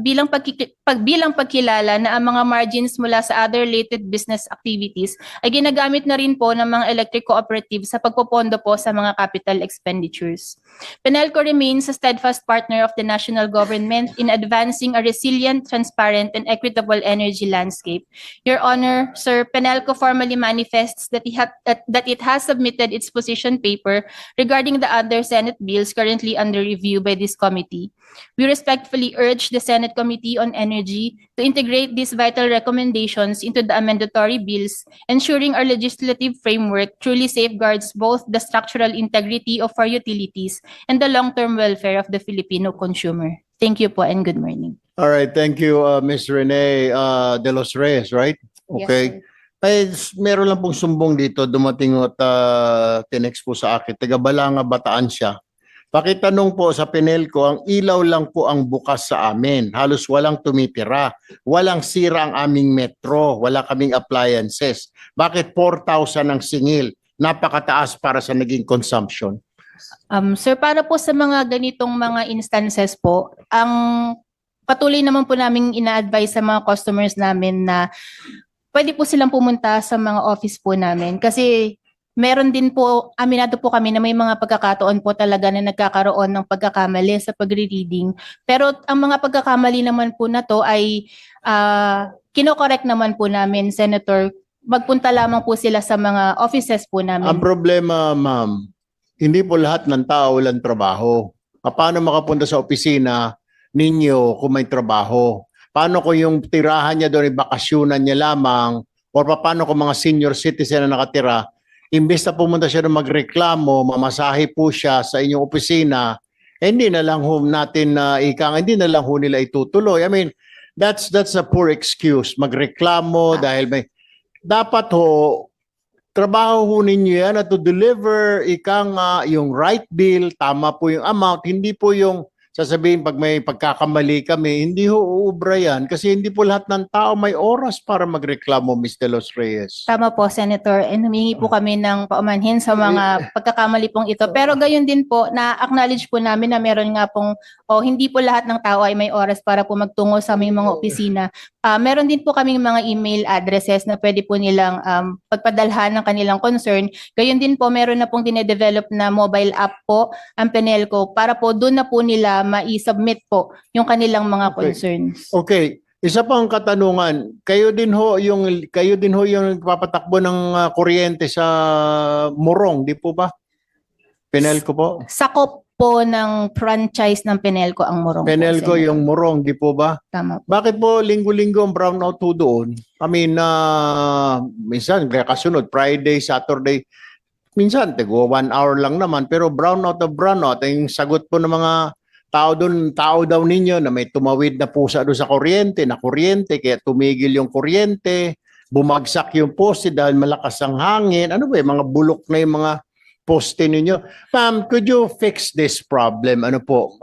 bilang pagkilala na ang mga margins mula sa other related business activities ay ginagamit na rin po ng mga electric cooperatives sa pagpopondo po sa mga capital expenditures. PENELCO remains a steadfast partner of the national government in advancing a resilient, transparent transparent, and equitable energy landscape. Your Honor, Sir, Penelco formally manifests that it has submitted its position paper regarding the other Senate bills currently under review by this committee. We respectfully urge the Senate Committee on Energy to integrate these vital recommendations into the amendatory bills, ensuring our legislative framework truly safeguards both the structural integrity of our utilities and the long-term welfare of the Filipino consumer. Thank you po and good morning. All right, thank you, Ms. Rene De Los Reyes, right? Okay. Ay, meron lang pong sumbong dito, dumating at tinext po sa akin, taga Balanga, Bataan siya. Pakitanong po sa Penelco, ang ilaw lang po ang bukas sa amin. Halos walang tumitira. Walang sira ang aming metro. Wala kaming appliances. Bakit 4,000 ang singil? Napakataas para sa naging consumption. Sir, para po sa mga ganitong mga instances po, ang patuloy naman po namin ina-advise sa mga customers namin na pwede po silang pumunta sa mga office po namin kasi meron din po, aminado po kami na may mga pagkakataon po talaga na nagkakaroon ng pagkakamali sa pagre-reading. Pero ang mga pagkakamali naman po na to ay kinokorek naman po namin, Senator. Magpunta lamang po sila sa mga offices po namin. Ang problema, ma'am, hindi po lahat ng tao walang trabaho. Paano makapunta sa opisina ninyo kung may trabaho? Paano kung yung tirahan niya doon, ibakasyunan niya lamang? O paano kung mga senior citizen na nakatira, imbes na pumunta siya na magreklamo, mamasahe po siya sa inyong opisina, hindi na lang ho natin hindi na lang ho nila itutuloy. I mean, that's a poor excuse. Magreklamo dahil may dapat ho trabaho ho ninyo yan na to deliver yung right bill, tama po yung amount, hindi po yung sasabihin pag may pagkakamali kami, hindi ho uubra yan kasi hindi po lahat ng tao may oras para magreklamo, Ms. De Los Reyes. Tama po, Senator. And humingi po kami ng paumanhin sa mga pagkakamali pong ito. Pero gayon din po, na-acknowledge po namin na meron nga pong, hindi po lahat ng tao ay may oras para po magtungo sa aming mga opisina. Meron din po kaming mga email addresses na pwede po nilang pagpadalhan ng kanilang concern. Gayon din po, meron na pong dinedevelop na mobile app po ang Penelco para po doon na po nila ma-submit po yung kanilang mga concerns. Okay. Isa pang katanungan, kayo din ho yung papatakbo ng kuryente sa Morong, di po ba? Penelco po? Sakop po ng franchise ng Penelco ang Morong. Penelco yung Morong, di po ba? Tama. Bakit po linggo-linggo ang brownout po doon? I mean, minsan kasunod, Friday, Saturday, minsan, 1 hour lang naman, pero brownout, yung sagot po ng mga tao doon, tao daw ninyo na may tumawid na pusa doon sa kuryente, kaya tumigil yung kuryente, bumagsak yung poste dahil malakas ang hangin. Ano ba mga bulok na yung mga poste ninyo? Ma'am, could you fix this problem? Ano po?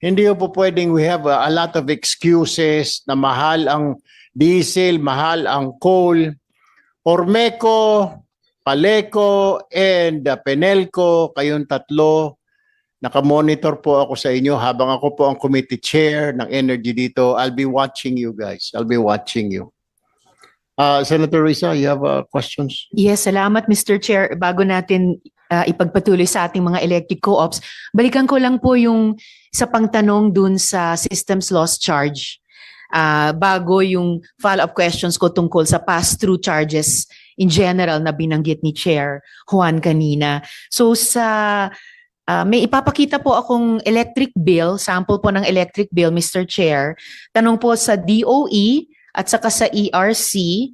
Hindi po pwedeng we have a lot of excuses na mahal ang diesel, mahal ang coal. Ormeco, Paleco, and Penelco, kayong tatlo, nakamonitor po ako sa inyo habang ako po ang committee chair ng energy dito. I'll be watching you guys. I'll be watching you. Senator Risa, you have questions? Yes, salamat Mr. Chair. Bago natin ipagpatuloy sa ating mga electric co-ops, balikan ko lang po yung isa pang tanong dun sa systems loss charge. Bago yung follow-up questions ko tungkol sa pass-through charges in general na binanggit ni Chair Juan kanina. So may ipapakita po akong electric bill, sample po ng electric bill, Mr. Chair. Tanong po sa DOE at saka sa ERC,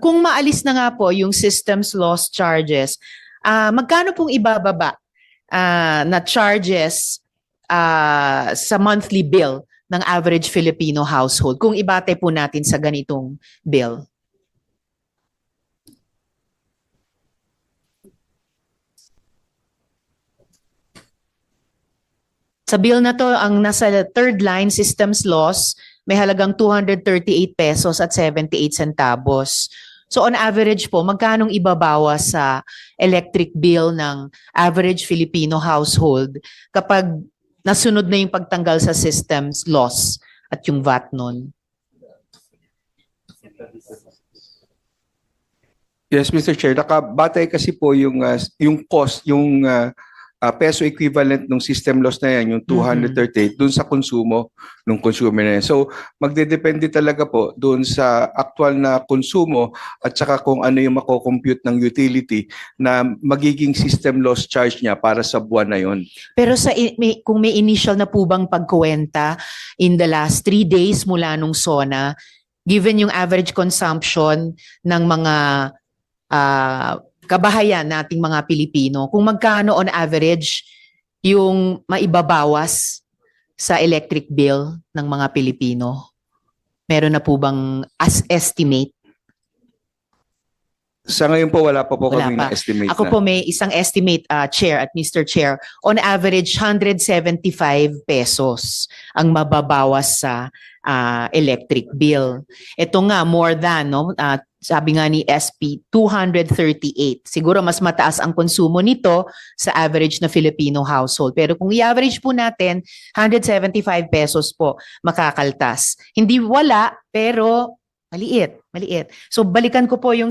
kung maalis na nga po yung systems loss charges, magkano pong ibababa na charges sa monthly bill ng average Filipino household kung ibate po natin sa ganitong bill? Sa bill na to, ang nasa third line, systems loss, may halagang 238 pesos at 78 centavos. So on average po, magkanong ibabawas sa electric bill ng average Filipino household kapag nasunod na yung pagtanggal sa systems loss at yung VAT nun? Yes, Mr. Chair, nakabatay kasi po yung cost, yung peso equivalent ng system loss na yan, yung 238, dun sa konsumo ng consumer na yan. So, magdedepende talaga po dun sa actual na konsumo at saka kung ano yung mako-compute ng utility na magiging system loss charge niya para sa buwan na yon. Pero kung may initial na po bang pagkuwenta in the last 3 days mula nung SONA, given yung average consumption ng mga kabahayan nating mga Pilipino, kung magkano on average yung maibabawas sa electric bill ng mga Pilipino? Meron na po bang estimate? Sa ngayon po, wala pa po Wala kaming pa. na-estimate Ako na. po may isang estimate, Chair at Mr. Chair. On average, 175 pesos ang mababawas sa electric bill. Ito nga, more than, no? Sabi nga ni SP, 238. Siguro mas mataas ang konsumo nito sa average na Filipino household. Pero kung i-average po natin, 175 pesos po makakaltas. Hindi wala, pero maliit. So balikan ko po yung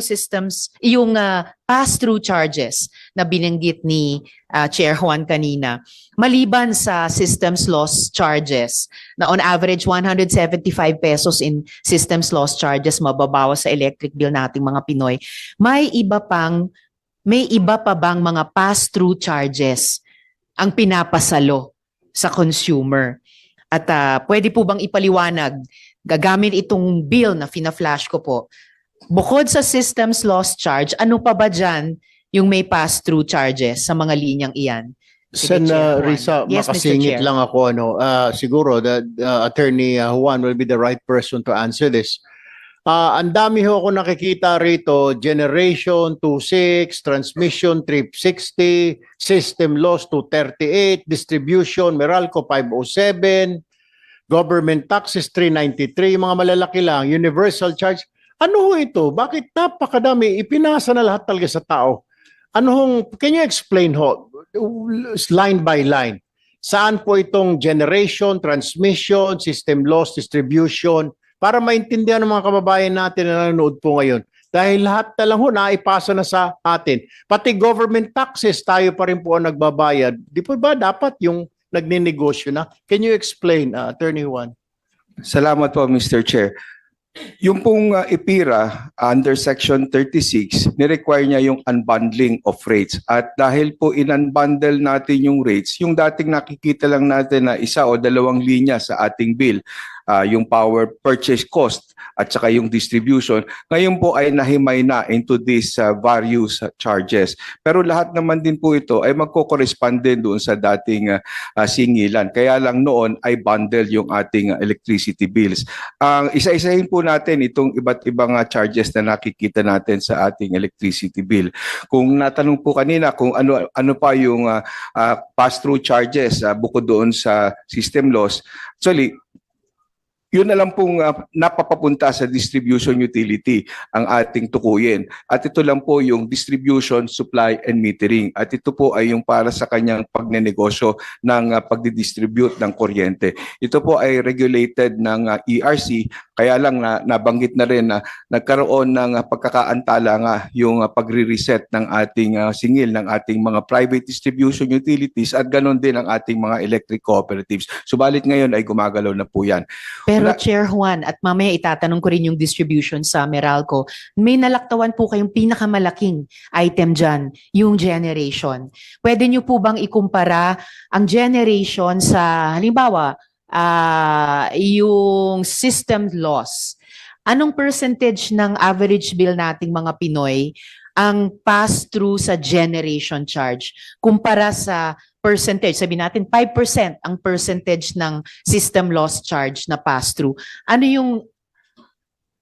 pass-through charges na binanggit ni Chair Juan kanina. Maliban sa systems loss charges na on average 175 pesos in systems loss charges mababawas sa electric bill nating mga Pinoy, may iba pa bang mga pass-through charges ang pinapasalo sa consumer? At pwede po bang ipaliwanag, gagamit itong bill na fina-flash ko po, bukod sa systems loss charge, ano pa ba dyan yung may pass-through charges sa mga linyang iyan? Sen Chair Juan. Risa, Yes, Mr. makasingit Chair. lang ako. Siguro that Attorney Juan will be the right person to answer this. Ang dami ho ako nakikita rito, generation 26, transmission 360, system loss 238, distribution Meralco 507, government taxes 393, mga malalaki lang, universal charge. Ano ho ito? Bakit napakadami? Ipinasa na lahat talaga sa tao. Can you explain ho, line by line, saan po itong generation, transmission, system loss, distribution, para maintindihan ng mga kababayan natin na nanonood po ngayon. Dahil lahat na lang ho, naipasa na sa atin. Pati government taxes, tayo pa rin po ang nagbabayad. Di po ba dapat yung nagninegosyo na? Can you explain, Attorney Juan? Salamat po, Mr. Chair. Yung pong IPIRA under Section 36, ni-require niya yung unbundling of rates. At dahil po in-unbundle natin yung rates, yung dating nakikita lang natin na isa o dalawang linya sa ating bill, yung power purchase cost at saka yung distribution, ngayon po ay nahimay na into these various charges. Pero lahat naman din po ito ay magko-correspond din doon sa dating singilan. Kaya lang noon ay bundle yung ating electricity bills. Isa-isahin po natin itong iba't ibang charges na nakikita natin sa ating electricity bill. Kung natanong po kanina kung ano pa yung pass-through charges bukod doon sa system loss, actually, yun na lang pong napapapunta sa distribution utility ang ating tukuyin. At ito lang po yung distribution, supply, and metering. At ito po ay yung para sa kanyang pagnenegosyo ng pagdidistribute ng kuryente. Ito po ay regulated ng ERC, kaya lang nabanggit na rin na nagkaroon ng pagkakaantala nga yung pagre-reset ng ating singil ng ating mga private distribution utilities at ganon din ang ating mga electric cooperatives. Subalit ngayon ay gumagalaw na po yan. Pero Chair Juan, at mamaya itatanong ko rin yung distribution sa Meralco, may nalaktawan po kayong pinakamalaking item dyan, yung generation. Pwede nyo po bang ikumpara ang generation sa, halimbawa, yung system loss? Anong percentage ng average bill nating mga Pinoy ang pass-through sa generation charge kumpara sa percentage, sabi natin 5% ang percentage ng system loss charge na pass-through. Ano yung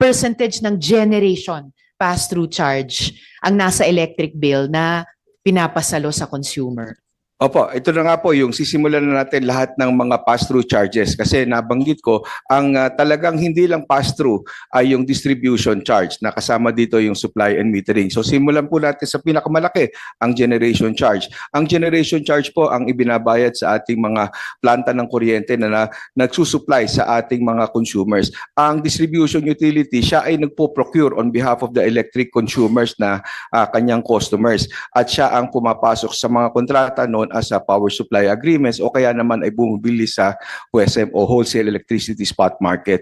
percentage ng generation pass-through charge ang nasa electric bill na pinapasalo sa consumer? Opo, ito na nga po yung sisimulan na natin lahat ng mga pass-through charges kasi nabanggit ko ang talagang hindi lang pass-through ay yung distribution charge na kasama dito yung supply and metering. So simulan po natin sa pinakamalaki, ang generation charge. Ang generation charge po ang ibinabayad sa ating mga planta ng kuryente na nagsusupply sa ating mga consumers. Ang distribution utility, siya ay nagpo-procure on behalf of the electric consumers na kanyang customers at siya ang pumapasok sa mga kontrata noon as power supply agreements o kaya naman ay bumibili sa WSM o wholesale electricity spot market.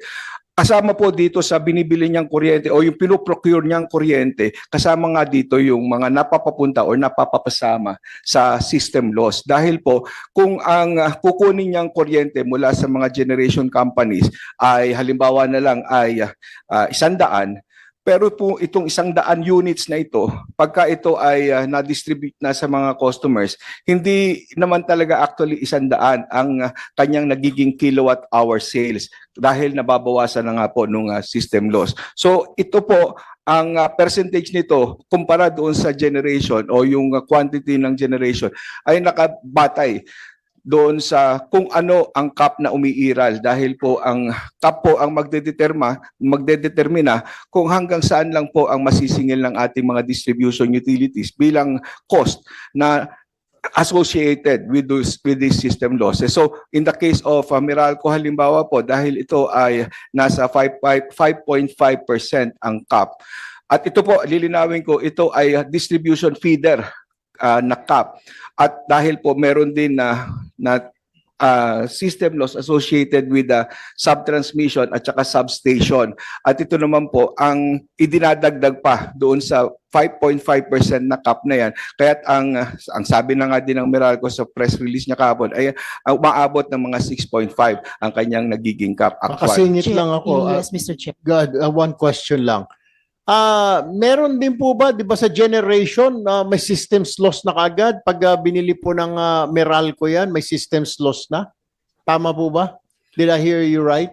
Kasama po dito sa binibili niyang kuryente o yung pinoprocure niyang kuryente, kasama nga dito yung mga napapapunta o napapapasama sa system loss. Dahil po, kung ang kukunin niyang kuryente mula sa mga generation companies ay halimbawa na lang ay 100, pero po itong 100 units na ito, pagka ito ay na-distribute na sa mga customers, hindi naman talaga actually 100 ang kanyang nagiging kilowatt hour sales dahil nababawasan na nga po nung system loss. So ito po, ang percentage nito kumpara doon sa generation o yung quantity ng generation ay nakabatay doon sa kung ano ang cap na umiiral dahil po ang cap po ang magdedetermina kung hanggang saan lang po ang masisingil ng ating mga distribution utilities bilang cost na associated with these system losses. So in the case of Meralco halimbawa po, dahil ito ay nasa 5.5% ang cap. At ito po, lilinawin ko, ito ay distribution feeder na cap. At dahil po meron din na system loss associated with the subtransmission at saka substation. At ito naman po ang idinadagdag pa doon sa 5.5% na cap na yan. Kaya't ang sabi na nga din ng Meralco sa press release niya kahapon ay umaabot ng mga 6.5 ang kanyang nagiging cap actually. Makasingit lang ako. Yes, Mr. Chair. God, one question lang. Meron din po ba, di ba sa generation, may systems loss na kagad? Pag binili po ng Meralco yan, may systems loss na? Tama po ba? Did I hear you right?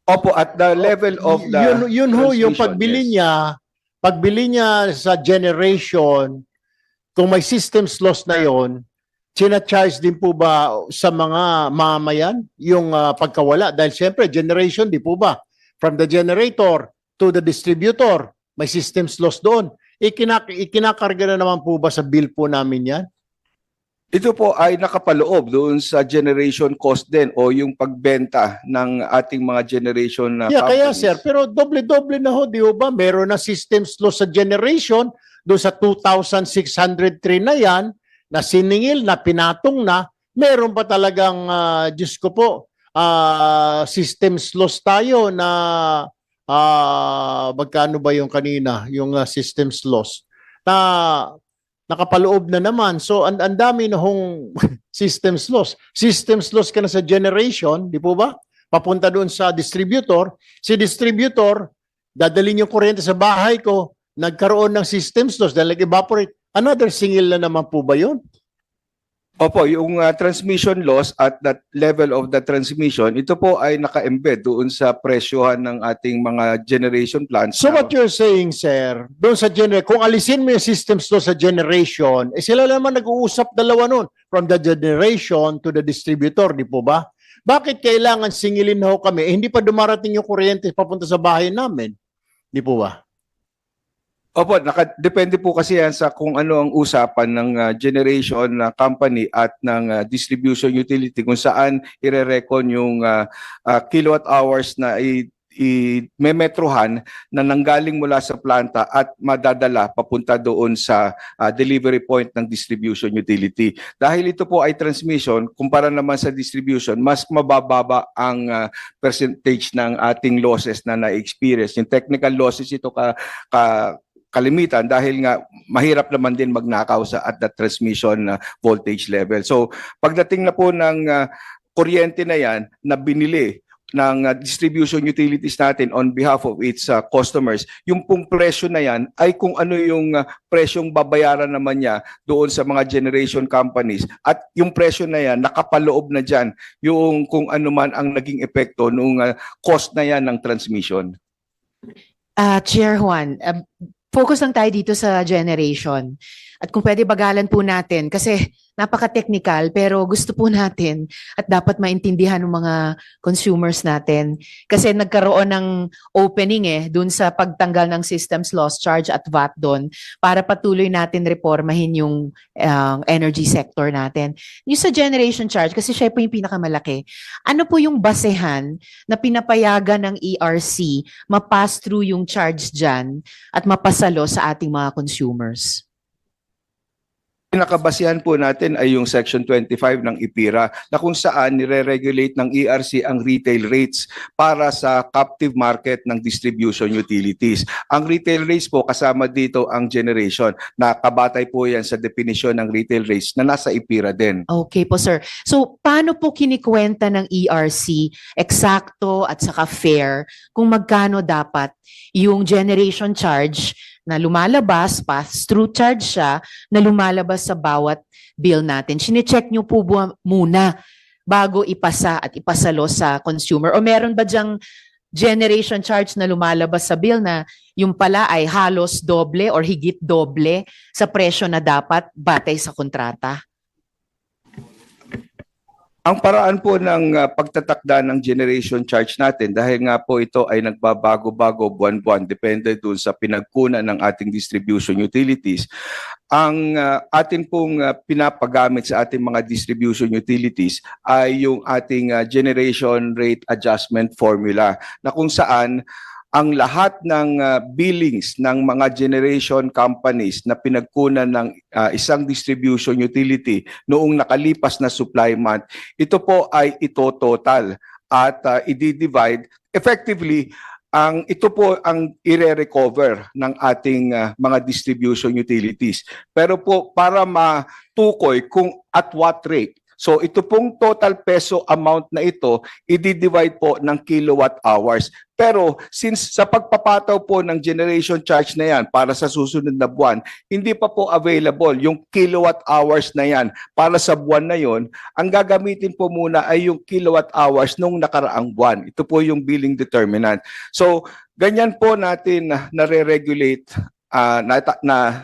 Opo, at the level of the Yun ho, yung transmission, pagbili niya sa generation, kung may systems loss na yon, charge din po ba sa mga mamayan yung pagkawala? Dahil siyempre, generation, di po ba? From the generator to the distributor, may systems loss doon. Ikinakarga na naman po ba sa bill po namin yan? Ito po ay nakapaloob doon sa generation cost din o yung pagbenta ng ating mga generation na Kaya companies. sir, pero doble-doble na ho, di ba? Meron na systems loss sa generation, doon sa 2,603 na yan, na siningil, na pinatong na, meron pa talagang, Diyos ko po, systems loss tayo na magkano ba yung kanina, yung systems loss na nakapaloob na naman. So ang dami na hong systems loss. Systems loss ka na sa generation, di po ba? Papunta doon sa distributor. Si distributor, dadalhin yung kuryente sa bahay ko, nagkaroon ng systems loss dahil nag-evaporate. Another singil na naman po ba yun? Opo, yung transmission loss at that level of the transmission, ito po ay naka-embed doon sa presyohan ng ating mga generation plants. So what you're saying, sir, doon sa kung alisin mo yung systems loss sa generation, sila naman nag-uusap dalawa nun, from the generation to the distributor, di po ba? Bakit kailangan singilin ho kami? Hindi pa dumarating yung kuryente papunta sa bahay namin. Di po ba? Opo, depende po kasi yan sa kung ano ang usapan ng generation company at ng distribution utility kung saan ire-recon yung kilowatt hours na i-memetrohan na nanggaling mula sa planta at madadala papunta doon sa delivery point ng distribution utility. Dahil ito po ay transmission, kumpara naman sa distribution, mas mabababa ang percentage ng ating losses na na-experience. Yung technical losses ito kalimitan dahil nga mahirap naman din magnakaw at the transmission voltage level. So pagdating na po ng kuryente na yan na binili ng distribution utilities natin on behalf of its customers, yung pong presyo na yan ay kung ano yung presyong babayaran naman niya doon sa mga generation companies. At yung presyo na yan, nakapaloob na dyan yung kung ano man ang naging epekto nung cost na yan ng transmission. Chair Juan, focus lang tayo dito sa generation. At kung pwede bagalan po natin, kasi napaka-technical, pero gusto po natin at dapat maintindihan ng mga consumers natin. Kasi nagkaroon ng opening dun sa pagtanggal ng systems loss charge at VAT doon para patuloy natin reformahin yung energy sector natin. Yung sa generation charge, kasi siya po yung pinakamalaki. Ano po yung basehan na pinapayagan ng ERC ma-pass through yung charge dyan at mapasalo sa ating mga consumers? Pinakabasihan po natin ay yung Section 25 ng IPIRA na kung saan nire-regulate ng ERC ang retail rates para sa captive market ng distribution utilities. Ang retail rates po kasama dito ang generation na kabatay po yan sa definisyon ng retail rates na nasa IPIRA din. Okay po, sir. So, paano po kinikwenta ng ERC eksakto at saka fair kung magkano dapat yung generation charge na lumalabas, pass-through charge siya, na lumalabas sa bawat bill natin? Sine-check nyo po muna bago ipasa at ipasalo sa consumer? O meron ba dyang generation charge na lumalabas sa bill na yung pala ay halos doble or higit doble sa presyo na dapat batay sa kontrata? Ang paraan po ng pagtatakda ng generation charge natin, dahil nga po ito ay nagbabago-bago buwan-buwan, depende dun sa pinagkunan ng ating distribution utilities, ang atin pong pinapagamit sa ating mga distribution utilities ay yung ating generation rate adjustment formula na kung saan ang lahat ng billings ng mga generation companies na pinagkunan ng isang distribution utility noong nakalipas na supply month, ito po ay ito-total at i-divide effectively. Ito po ang ire-recover ng ating mga distribution utilities. Pero po para matukoy kung at what rate, so ito pong total peso amount na ito, i-divide po ng kilowatt hours. Pero since sa pagpapataw po ng generation charge na yan para sa susunod na buwan, hindi pa po available yung kilowatt hours na yan para sa buwan na yon, ang gagamitin po muna ay yung kilowatt hours nung nakaraang buwan. Ito po yung billing determinant. So ganyan po natin nare-regulate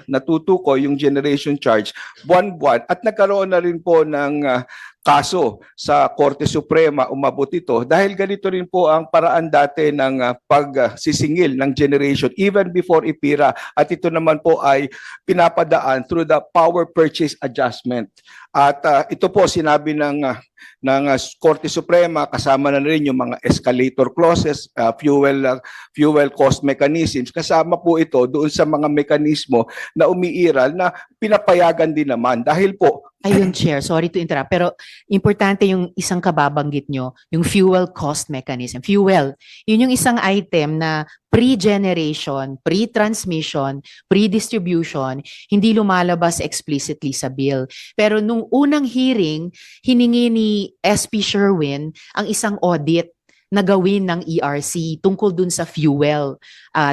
natutukoy yung generation charge buwan-buwan at nagkaroon na rin po ng kaso sa Korte Suprema, umabot ito dahil ganito rin po ang paraan dati ng pagsisingil ng generation even before IPIRA, at ito naman po ay pinapadaan through the power purchase adjustment. At ito po sinabi ng Korte Suprema, kasama na rin yung mga escalator clauses, fuel cost mechanisms, kasama po ito doon sa mga mekanismo na umiiral na pinapayagan din naman dahil po Ayun, Chair, sorry to interrupt, pero importante yung isang kababanggit nyo, yung fuel cost mechanism. Fuel, yun yung isang item na pre-generation, pre-transmission, pre-distribution, hindi lumalabas explicitly sa bill. Pero nung unang hearing, hiningi ni SP Sherwin ang isang audit na gawin ng ERC tungkol dun sa fuel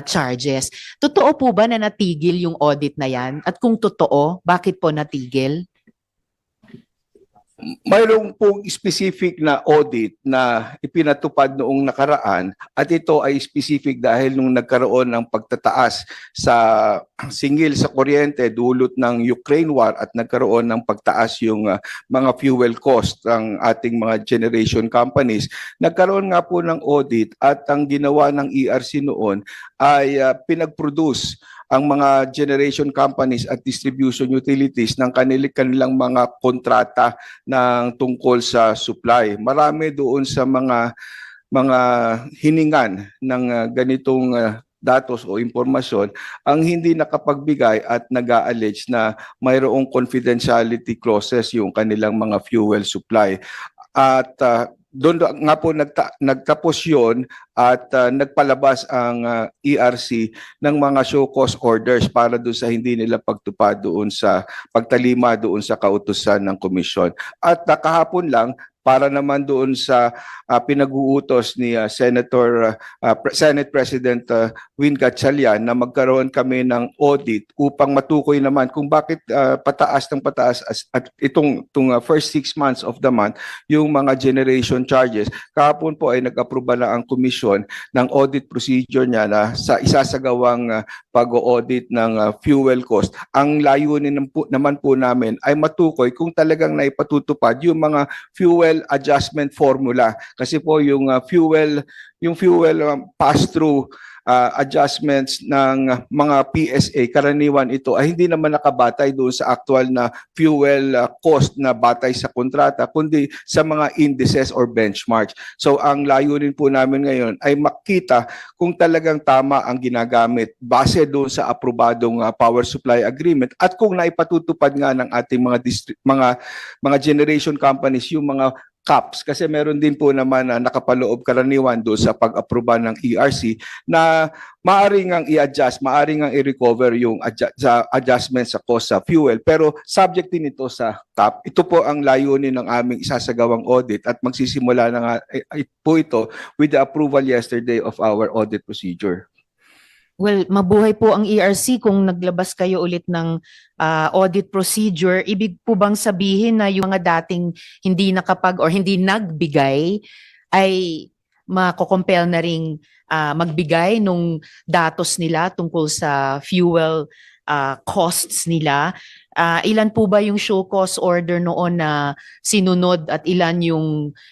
charges. Totoo po ba na natigil yung audit na yan? At kung totoo, bakit po natigil? mayroong pong specific na audit na ipinatupad noong nakaraan at ito ay specific dahil nung nagkaroon ng pagtataas sa singil sa kuryente dulot ng Ukraine war at nagkaroon ng pagtaas yung mga fuel cost ng ating mga generation companies. Nagkaroon nga po ng audit at ang ginawa ng ERC noon ay pinag-produce ang mga generation companies at distribution utilities ng kanilang mga kontrata ng tungkol sa supply. Marami doon sa mga hiningan ng ganitong datos o impormasyon ang hindi nakapagbigay at nag-a-allege na mayroong confidentiality clauses yung kanilang mga fuel supply. At doon nga po nagtapos yun at nagpalabas ang ERC ng mga show cause orders para doon sa hindi nila pagtupad doon sa pagtalima doon sa kautusan ng komisyon. At kahapon lang, para naman doon sa pinag-uutos ni Senate President Win Gatchalian na magkaroon kami ng audit upang matukoy naman kung bakit pataas at itong first 6 months of the month yung mga generation charges. Kahapon po ay nag-aproba na ang komisyon ng audit procedure niya na sa isasagawang pag-audit ng fuel cost. Ang layunin naman po namin ay matukoy kung talagang naipatutupad yung mga fuel adjustment formula kasi po yung fuel pass-through adjustments ng mga PSA, karaniwan ito ay hindi naman nakabatay doon sa actual na fuel cost na batay sa kontrata, kundi sa mga indices or benchmarks. So ang layunin po namin ngayon ay makita kung talagang tama ang ginagamit base doon sa aprobadong power supply agreement at kung naipatutupad nga ng ating mga generation companies yung mga caps, kasi meron din po naman na nakapaloob karaniwan doon sa pag-aproba ng ERC na maaring ang i-adjust, maaring ang i-recover yung sa adjustment sa cost sa fuel, pero subject din ito sa cap. Ito po ang layunin ng aming isasagawang audit at magsisimula na nga po ito with the approval yesterday of our audit procedure. Well, mabuhay po ang ERC kung naglabas kayo ulit ng audit procedure. Ibig po bang sabihin na yung mga dating hindi nakapag or hindi nagbigay ay makocompel na ring magbigay nung datos nila tungkol sa fuel costs nila? Ilan po ba yung show cause order noon na sinunod at ilan yung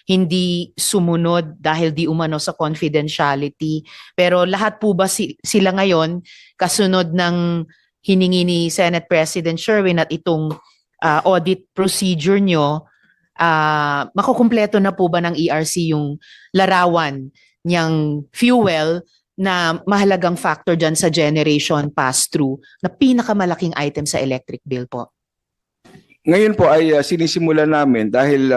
hindi sumunod dahil di umano sa confidentiality? Pero lahat po ba sila ngayon kasunod ng hiningi ni Senate President Sherwin at itong audit procedure nyo, makukumpleto na po ba ng ERC yung larawan niyang fuel na mahalagang factor dyan sa generation pass-through na pinakamalaking item sa electric bill po? Ngayon po ay sinisimula namin dahil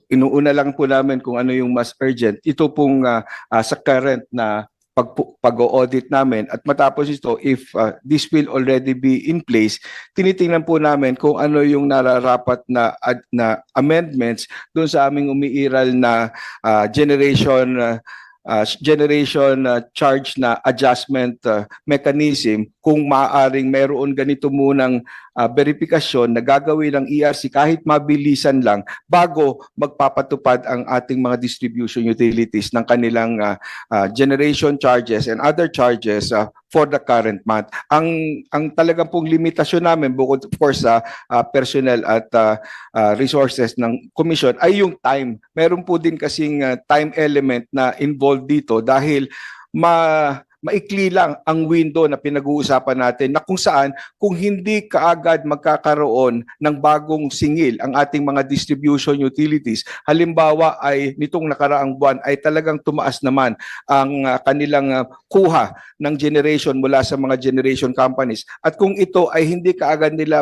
inuuna lang po namin kung ano yung mas urgent. Ito pong sa current na pag-audit namin at matapos ito, if this will already be in place, tinitingnan po namin kung ano yung nararapat na amendments doon sa aming umiiral na generation charge na adjustment mechanism, kung maaaring mayroon ganito munang verifikasyon na gagawin ng ERC kahit mabilisan lang bago magpapatupad ang ating mga distribution utilities ng kanilang generation charges and other charges for the current month. Ang talagang pong limitasyon namin, bukod of course sa personnel at resources ng commission, ay yung time. Meron po din kasing time element na involved dito dahil maikli lang ang window na pinag-uusapan natin na kung saan kung hindi kaagad magkakaroon ng bagong singil ang ating mga distribution utilities, halimbawa ay nitong nakaraang buwan ay talagang tumaas naman ang kanilang kuha ng generation mula sa mga generation companies, at kung ito ay hindi kaagad nila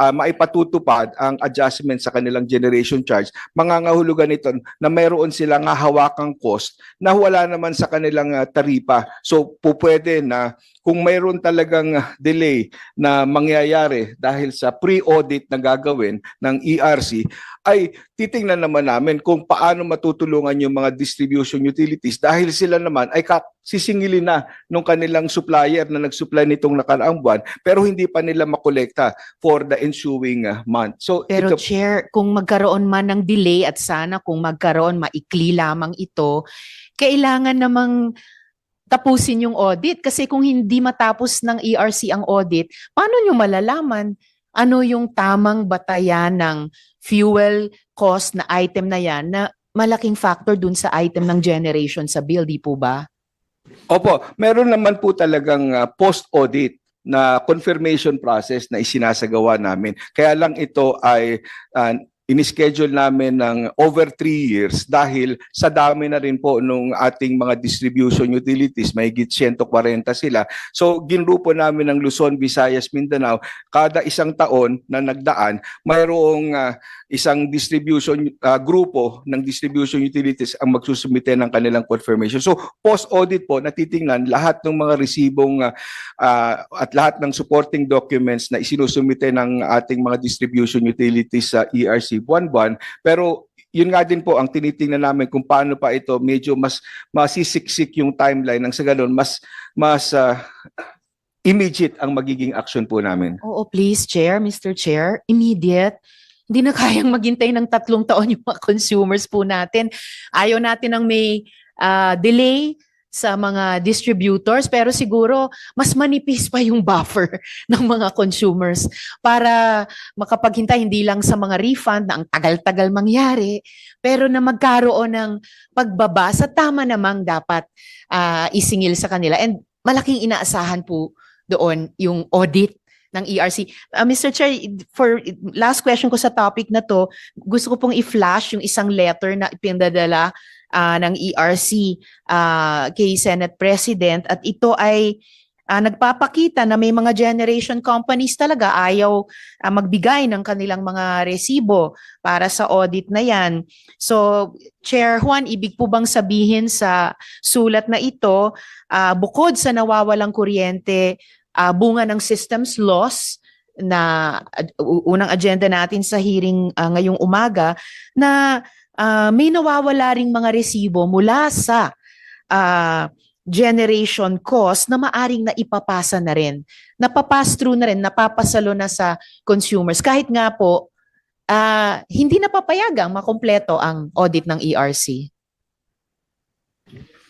maipatutupad ang adjustment sa kanilang generation charge, mangangahulugan ito na mayroon silang hawakang cost na wala naman sa kanilang taripa. So pwede na kung mayroon talagang delay na mangyayari dahil sa pre-audit na gagawin ng ERC, ay titingnan naman namin kung paano matutulungan yung mga distribution utilities dahil sila naman ay sisingilin na nung kanilang supplier na nag-supply nitong nakaraang buwan pero hindi pa nila makolekta for the ensuing month. So, pero Chair, kung magkaroon man ng delay at sana kung magkaroon maikli lamang ito, kailangan namang tapusin yung audit, kasi kung hindi matapos ng ERC ang audit, paano nyo malalaman ano yung tamang batayan ng fuel cost na item na yan na malaking factor dun sa item ng generation sa bill, di po ba? Opo, meron naman po talagang post-audit na confirmation process na isinasagawa namin. Kaya lang ito ay in-schedule namin ng over 3 years dahil sa dami na rin po nung ating mga distribution utilities, may higit 140 sila. So ginrupo namin ng Luzon, Visayas, Mindanao, kada isang taon na nagdaan, mayroong isang distribution grupo ng distribution utilities ang magsusumite ng kanilang confirmation. So post-audit po, natitingnan lahat ng mga resibong at lahat ng supporting documents na isinusumite ng ating mga distribution utilities sa ERC buwan-buwan, pero yun nga din po ang tinitingnan namin kung paano pa ito medyo mas masisiksik yung timeline nang sa ganun mas immediate ang magiging action po namin. Oo, please, Chair, Mr. Chair, immediate. Hindi na kayang maghintay ng 3 taon yung mga consumers po natin. Ayaw natin ng may delay sa mga distributors, pero siguro mas manipis pa yung buffer ng mga consumers para makapaghintay hindi lang sa mga refund na ang tagal-tagal mangyari, pero na magkaroon ng pagbaba sa tama namang dapat isingil sa kanila. And malaking inaasahan po doon yung audit ng ERC. Mr. Chair, for last question ko sa topic na to, gusto ko pong i-flash yung isang letter na ipinadala ng ERC kay Senate President, at ito ay nagpapakita na may mga generation companies talaga ayaw magbigay ng kanilang mga resibo para sa audit na yan. So, Chair Juan, ibig po bang sabihin sa sulat na ito, bukod sa nawawalang kuryente, bunga ng systems loss na unang agenda natin sa hearing ngayong umaga, na may nawawala ring mga resibo mula sa generation cost na maaring na ipapasa na rin, napapass through na rin, napapasalo na sa consumers. Kahit nga po, hindi napapayagang makompleto ang audit ng ERC.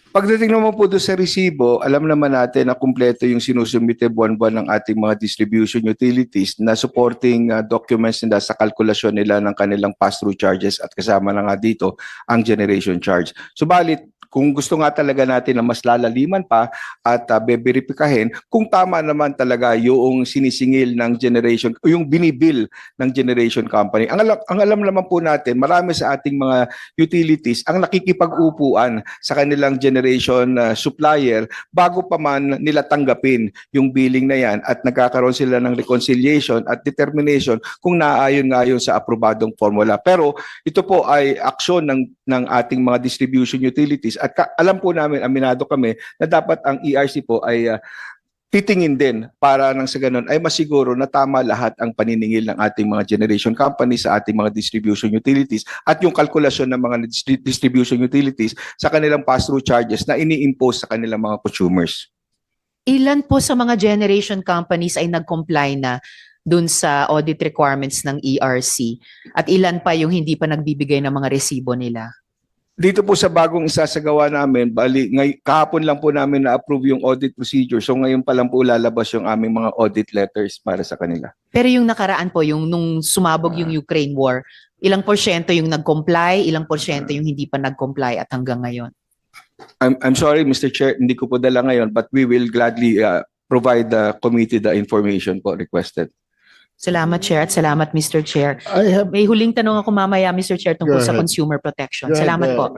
Pagdating naman po doon sa resibo, alam naman natin na kumpleto yung sinusumite buwan-buwan ng ating mga distribution utilities na supporting documents nila sa kalkulasyon nila ng kanilang pass-through charges, at kasama na nga dito ang generation charge. Subalit, kung gusto nga talaga natin na mas lalaliman pa at beberipikahin kung tama naman talaga yung sinisingil ng generation o yung binibill ng generation company. Ang alam naman po natin, marami sa ating mga utilities ang nakikipag-upuan sa kanilang generation supplier bago pa man nila tanggapin yung billing na yan, at nagkakaroon sila ng reconciliation at determination kung naaayon nga yun sa aprobadong formula. Pero ito po ay aksyon ng ating mga distribution utilities, at alam po namin, aminado kami, na dapat ang ERC po ay titingin din para nang sa ganun ay masiguro na tama lahat ang paniningil ng ating mga generation companies sa ating mga distribution utilities, at yung kalkulasyon ng mga distribution utilities sa kanilang pass-through charges na ini-impose sa kanilang mga consumers. Ilan po sa mga generation companies ay nag-comply na dun sa audit requirements ng ERC, at ilan pa yung hindi pa nagbibigay ng mga resibo nila? Dito po sa bagong isasagawa namin, kahapon lang po namin na-approve yung audit procedure. So ngayon pa lang po lalabas yung aming mga audit letters para sa kanila. Pero yung nakaraan po, yung nung sumabog yung Ukraine war, ilang porsyento yung nag-comply, ilang porsyento yung hindi pa nag-comply at hanggang ngayon? I'm sorry, Mr. Chair, hindi ko po dala ngayon, but we will gladly provide the committee the information po requested. Salamat, Chair, at salamat, Mr. Chair. May huling tanong ako mamaya, Mr. Chair, tungkol sa consumer protection. Salamat po.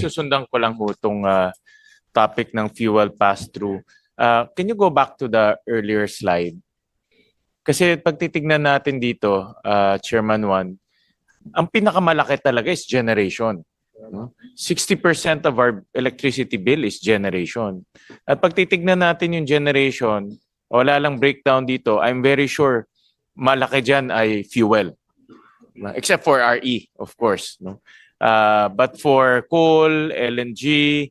Susundan ko lang po itong topic ng fuel pass-through. Can you go back to the earlier slide? Kasi pag titignan natin dito, Chairman Juan, ang pinakamalaki talaga is generation. 60% of our electricity bill is generation. At pag titignan natin yung generation, wala lang breakdown dito, I'm very sure malaki dyan ay fuel. Except for RE, of course. No? But for coal, LNG,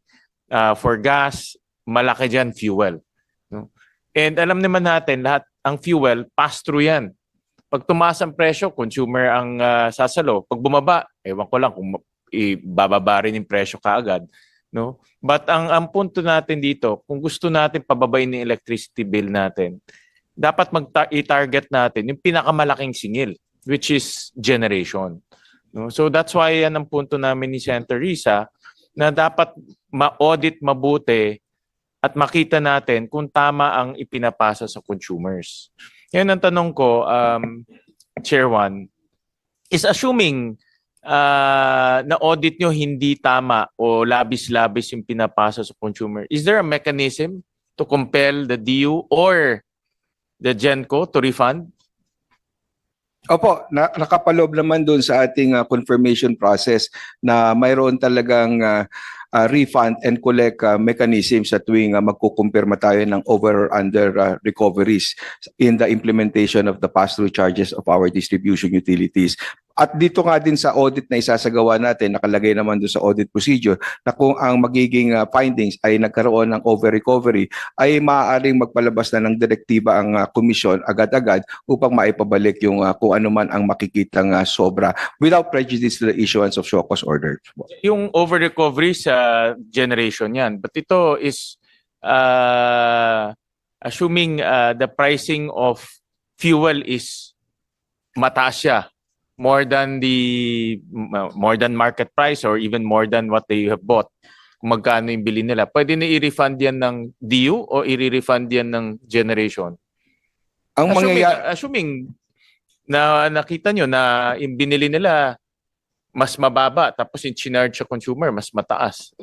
for gas, malaki dyan fuel. No? And alam naman natin, lahat ang fuel, pass-through yan. Pag tumaas ang presyo, consumer ang sasalo. Pag bumaba, ewan ko lang kung ibababa rin yung presyo kaagad. No? But ang punto natin dito, kung gusto natin pababayin yung electricity bill natin, dapat i-target natin yung pinakamalaking singil, which is generation. No? So that's why yan ang punto namin ni Senator Risa, na dapat ma-audit mabuti at makita natin kung tama ang ipinapasa sa consumers. Yan ang tanong ko, Chair Juan, is assuming na audit nyo hindi tama o labis-labis yung pinapasa sa consumer, is there a mechanism to compel the DU or the GenCo to refund? Opo, nakapaloob naman doon sa ating confirmation process na mayroon talagang refund and collect mechanism sa tuwing magkukumpirma tayo ng over or under recoveries in the implementation of the pass-through charges of our distribution utilities. At dito nga din sa audit na isasagawa natin, nakalagay naman doon sa audit procedure na kung ang magiging findings ay nagkaroon ng over-recovery, ay maaaring magpalabas na ng direktiba ang komisyon agad-agad upang maipabalik yung kung ano man ang makikitang sobra without prejudice to the issuance of show cause orders. Yung over-recovery sa generation yan. But ito is assuming the pricing of fuel is mataas siya, more than market price or even more than what they have bought. Kung magkano yung bili nila. Pwede na i-refund yan ng DU o i-refund yan ng generation? Ang Assuming na nakita nyo na yung binili nila mas mababa tapos yung chinarge sa consumer mas mataas.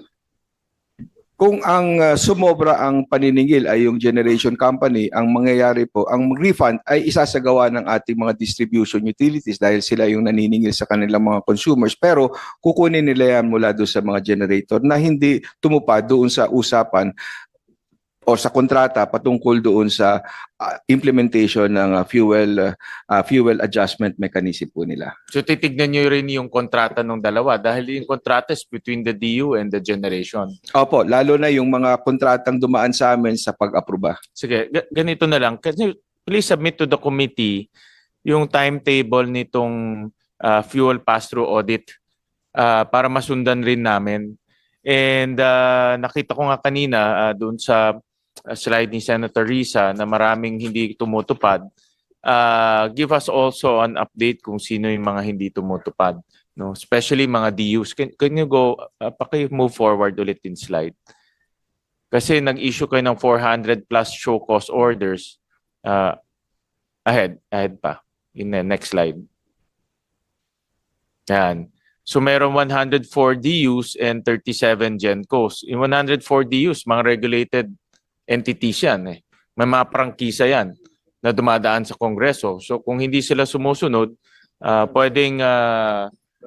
Kung ang sumobra ang paniningil ay yung generation company, ang mangyayari po, ang refund ay isasagawa ng ating mga distribution utilities dahil sila yung naniningil sa kanilang mga consumers. Pero kukunin nila yan mula doon sa mga generator na hindi tumupad doon sa usapan o sa kontrata patungkol doon sa implementation ng fuel adjustment mechanism po nila. So titignan nyo rin yung kontrata ng dalawa dahil yung kontrata is between the DU and the generation. Opo, lalo na yung mga kontratang dumaan sa amin sa pag-aproba. Sige, ganito na lang. Please submit to the committee yung timetable nitong fuel pass-through audit para masundan rin namin. And nakita ko nga kanina doon sa slide ni Senator Risa na maraming hindi tumutupad. Give us also an update kung sino yung mga hindi tumutupad, no? Especially mga DUs. Can you go paki-move forward ulit in slide? Kasi nag-issue kayo ng 400 plus show cause orders. Ahead pa. In the next slide. Yan. So meron 104 DUs and 37 GenCos. In 104 DUs, mga regulated entities yan. May mga prangkisa yan na dumadaan sa Kongreso. So kung hindi sila sumusunod, pwedeng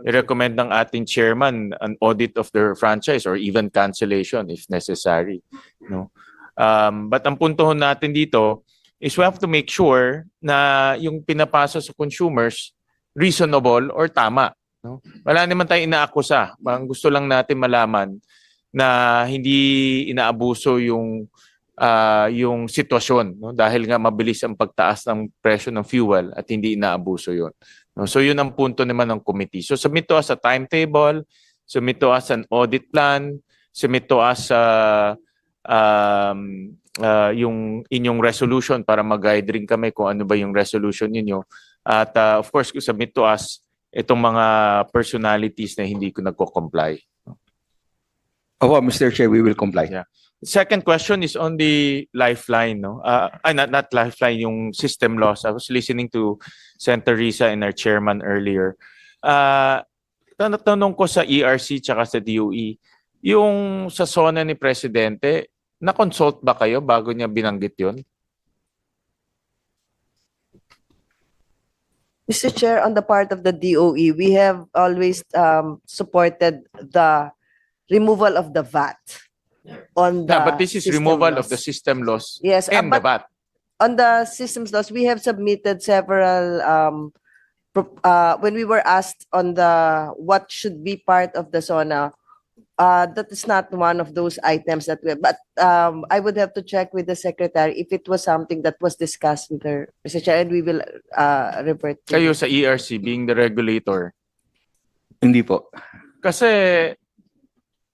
i-recommend ng ating chairman an audit of their franchise or even cancellation if necessary. No? But ang puntohon natin dito is we have to make sure na yung pinapasa sa consumers reasonable or tama. No? Wala naman tayong inaakusa. Ang gusto lang natin malaman na hindi inaabuso yung sitwasyon, no? Dahil nga mabilis ang pagtaas ng presyo ng fuel at hindi inaabuso yun. No? So yun ang punto naman ng committee. So submit to us a timetable, submit to us an audit plan, submit to us yung inyong resolution para mag-guide rin kami kung ano ba yung resolution ninyo. At of course, submit to us itong mga personalities na hindi ko nagko-comply. Oh, Mr. Chair, we will comply. Yeah. Second question is on the lifeline, no? Not lifeline, yung system loss. I was listening to Senator Risa and our chairman earlier. Tanong ko sa ERC tsaka sa DOE, yung sa SONA ni Presidente, na-consult ba kayo bago niya binanggit yun? Mr. Chair, on the part of the DOE, we have always supported the removal of the VAT on the But this is system removal loss. of the system loss Yes, and the but VAT. on the systems loss, we have submitted several when we were asked on the what should be part of the SONA. That is not one of those items that we. But I would have to check with the secretary if it was something that was discussed with her, Mr. Chair, and we will revert. To Kayo sa ERC being the regulator. Hindi po. Kasi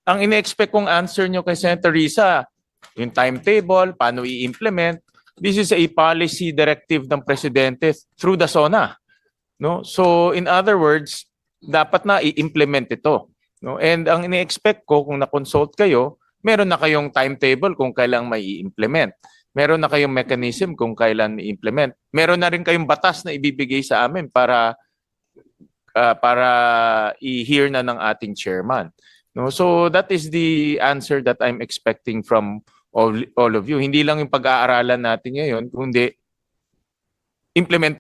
ang ine-expect kong answer nyo kay Senator Risa, yung timetable, paano i-implement, this is a policy directive ng Presidente through the SONA. No? So in other words, dapat na i-implement ito. No? And ang ine-expect ko kung na-consult kayo, meron na kayong timetable kung kailan may i-implement. Meron na kayong mechanism kung kailan i-implement. Meron na rin kayong batas na ibibigay sa amin para i-hear na ng ating chairman. No, so that is the answer that I'm expecting from all of you. Hindi lang yung pag-aaralan natin ngayon, kundi implement